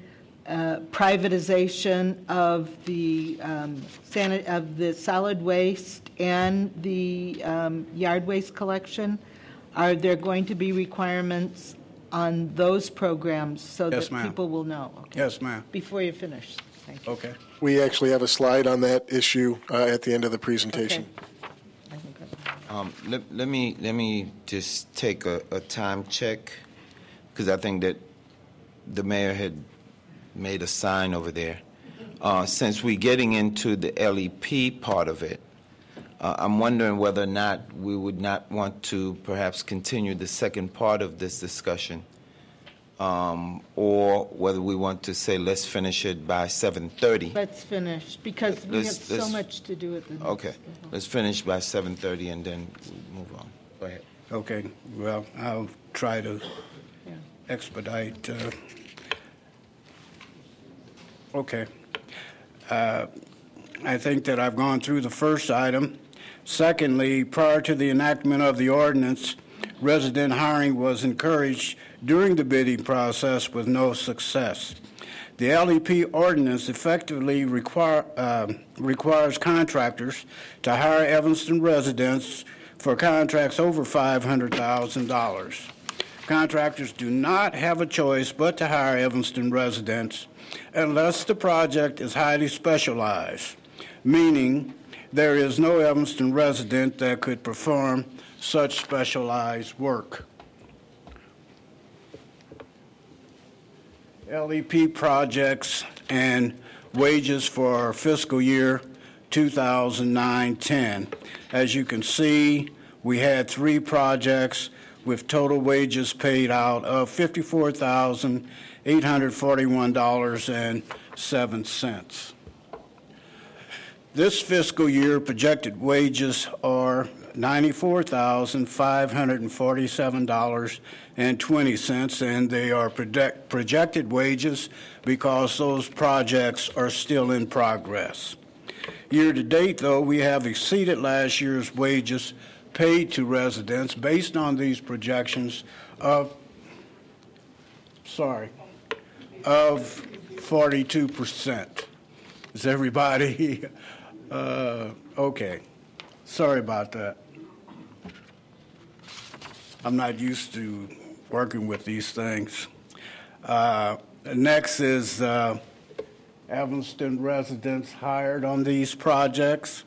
privatization of the solid waste and the yard waste collection? Are there going to be requirements on those programs so Yes, that ma'am. people will know? Okay. Yes, ma'am. Before you finish. Thank you. Okay. We actually have a slide on that issue at the end of the presentation. Okay. I think Let me just take a time check, because I think that the mayor had made a sign over there. Since we're getting into the LEP part of it, I'm wondering whether or not we would not want to perhaps continue the second part of this discussion, or whether we want to say let's finish it by 7:30. Let's finish, because we have so Let's- much to do at the next. Okay, let's finish by 7:30 and then we'll move on. Go ahead. Okay. Well, I'll try to Yeah. expedite. Okay. I think that I've gone through the first item. Secondly, prior to the enactment of the ordinance, resident hiring was encouraged during the bidding process with no success. The LEP ordinance effectively requires contractors to hire Evanston residents for contracts over $500,000. Contractors do not have a choice but to hire Evanston residents unless the project is highly specialized, meaning there is no Evanston resident that could perform such specialized work. LEP projects and wages for fiscal year 2009-10. As you can see, we had 3 projects with total wages paid out of $54,841.07. This fiscal year projected wages are $94,547.20, and they are projected wages because those projects are still in progress. Year to date, though, we have exceeded last year's wages paid to residents based on these projections of 42%. Is everybody okay? Sorry about that. I'm not used to working with these things. Next is Evanston residents hired on these projects.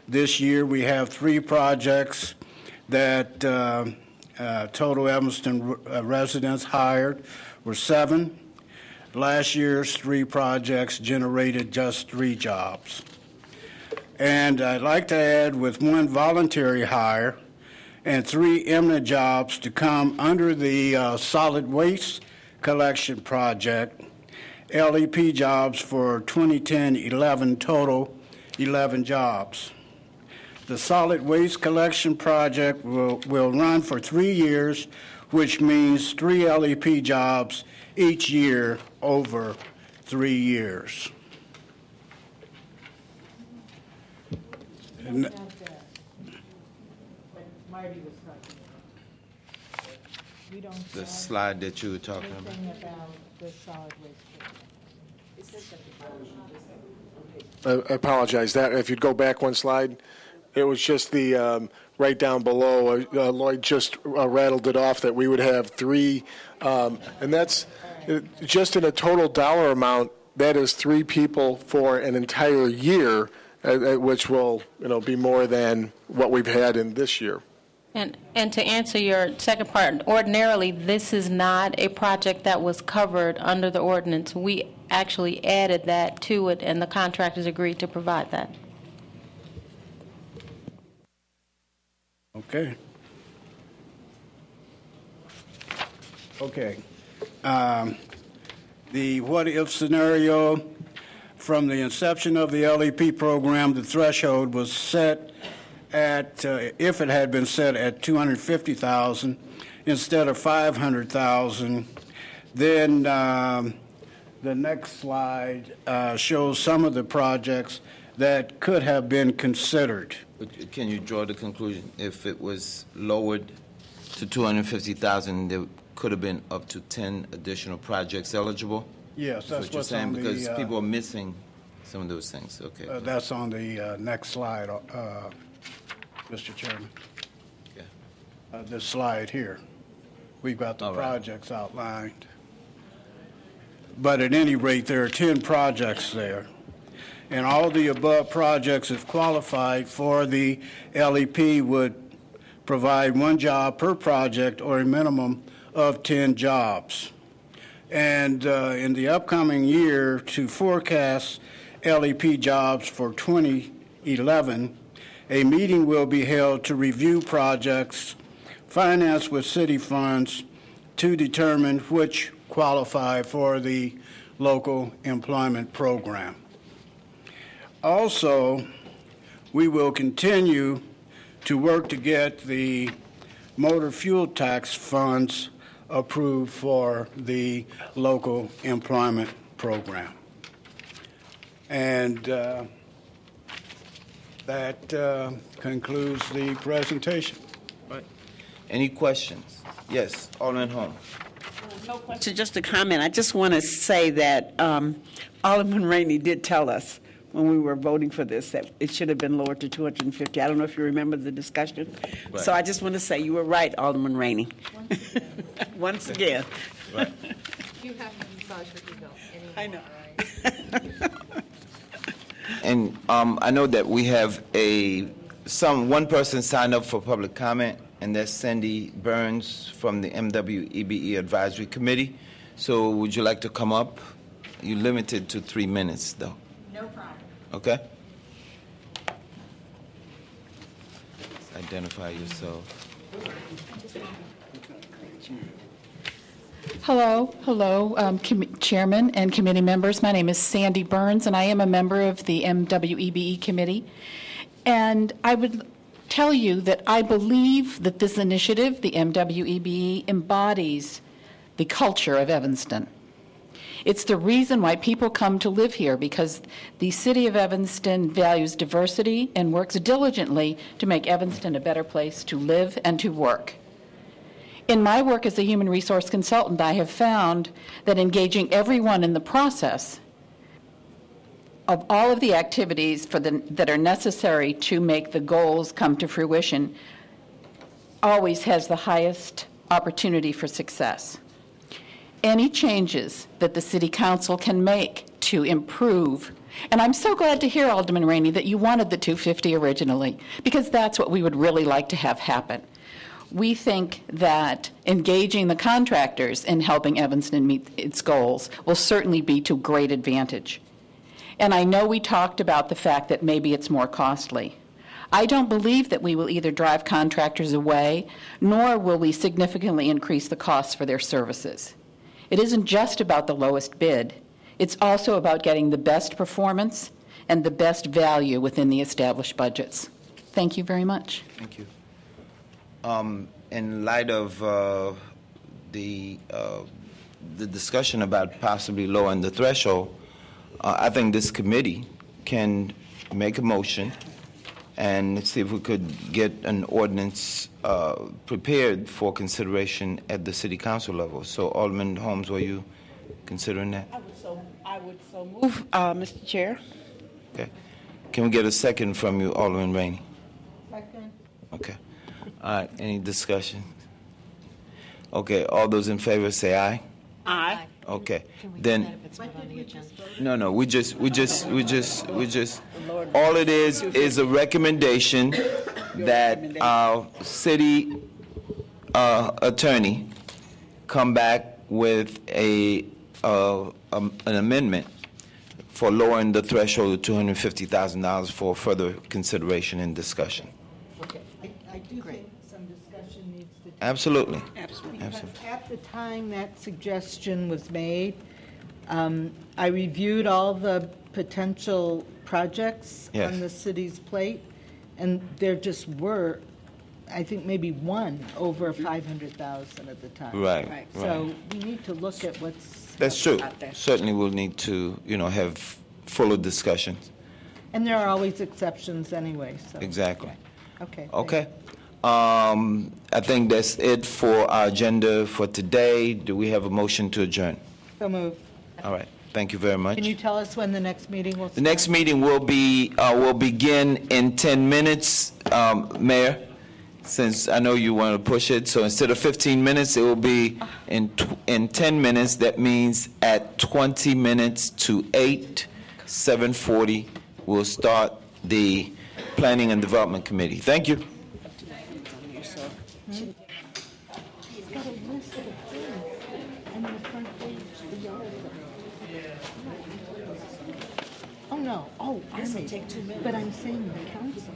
This year we have 3 projects that total Evanston residents hired were 7. Last year's 3 projects generated just 3 jobs. And I'd like to add, with 1 voluntary hire and 3 imminent jobs to come under the solid waste collection project, LEP jobs for 2010-11, total 11 jobs. The solid waste collection project will run for 3 years, which means 3 LEP jobs each year over 3 years. And The slide that you were talking about. I apologize. That if you'd go back one slide, it was just the right down below. Lloyd just rattled it off that we would have 3, and that's just in a total dollar amount. That is 3 people for an entire year, which will be more than what we've had in this year. And to answer your second part, ordinarily this is not a project that was covered under the ordinance. We actually added that to it, and the contractors agreed to provide that. Okay. The what-if scenario, from the inception of the LEP program, the threshold was set at, if it had been set at $250,000 instead of $500,000, then the next slide shows some of the projects that could have been considered. But can you draw the conclusion if it was lowered to $250,000, there could have been up to 10 additional projects eligible? Yes, that's what you're what's saying, on the, because people are missing some of those things. Okay. That's on the next slide, Mr. Chairman. Yeah. This slide here. We've got the All right. projects outlined. But at any rate, there are 10 projects there. And all the above projects, if qualified for the LEP, would provide 1 job per project or a minimum of 10 jobs. And in the upcoming year, to forecast LEP jobs for 2011, a meeting will be held to review projects financed with city funds to determine which qualify for the local employment program. Also, we will continue to work to get the motor fuel tax funds approved for the local employment program. And that concludes the presentation. Right. Any questions? Yes, Alderman Holmes. No question, just a comment. I just want to say that Alderman Rainey did tell us when we were voting for this that it should have been lowered to 250. I don't know if you remember the discussion. Right. So I just want to say you were right, Alderman Rainey. Once again. Right. You haven't massaged your ego anymore. I know. Right? And I know that we have one person signed up for public comment, and that's Cindy Burns from the MWEBE Advisory Committee. So would you like to come up? You're limited to 3 minutes, though. No problem. Okay? Identify yourself. Hello, Chairman and committee members. My name is Sandy Burns, and I am a member of the MWEBE committee. And I would tell you that I believe that this initiative, the MWEBE, embodies the culture of Evanston. It's the reason why people come to live here, because the city of Evanston values diversity and works diligently to make Evanston a better place to live and to work. In my work as a human resource consultant, I have found that engaging everyone in the process of all of the activities that are necessary to make the goals come to fruition always has the highest opportunity for success. Any changes that the City Council can make to improve, and I'm so glad to hear, Alderman Rainey, that you wanted the 250 originally, because that's what we would really like to have happen. We think that engaging the contractors in helping Evanston meet its goals will certainly be to great advantage. And I know we talked about the fact that maybe it's more costly. I don't believe that we will either drive contractors away, nor will we significantly increase the costs for their services. It isn't just about the lowest bid. It's also about getting the best performance and the best value within the established budgets. Thank you very much. Thank you. In light of the discussion about possibly lowering the threshold, I think this committee can make a motion and see if we could get an ordinance prepared for consideration at the city council level. So, Alderman Holmes, were you considering that? I would so move, Mr. Chair. Okay. Can we get a second from you, Alderman Rainey? Second. Okay. All right. Any discussion? Okay. All those in favor say aye. Aye. Okay. Then. No. We just. All it is a recommendation that our city attorney come back with an amendment for lowering the threshold to $250,000 for further consideration and discussion. Okay. I do think some discussion needs to. Absolutely. Absolutely. Because at the time that suggestion was made, I reviewed all the potential projects Yes. on the city's plate, and there just were, I think, maybe one over 500,000 at the time. Right. So we need to look at what's That's true. out there. Certainly, we'll need to, have fuller discussions. And there are always exceptions anyway, so. Exactly. Okay. Okay. I think that's it for our agenda for today. Do we have a motion to adjourn? So move. All right. Thank you very much. Can you tell us when the next meeting will start? The next meeting will begin in 10 minutes, Mayor, since I know you want to push it. So instead of 15 minutes, it will be in 10 minutes. That means at 20 minutes to 8, 7:40, we'll start the Planning and Development Committee. Thank you. Oh, no. Oh, Army. But I'm saying the council.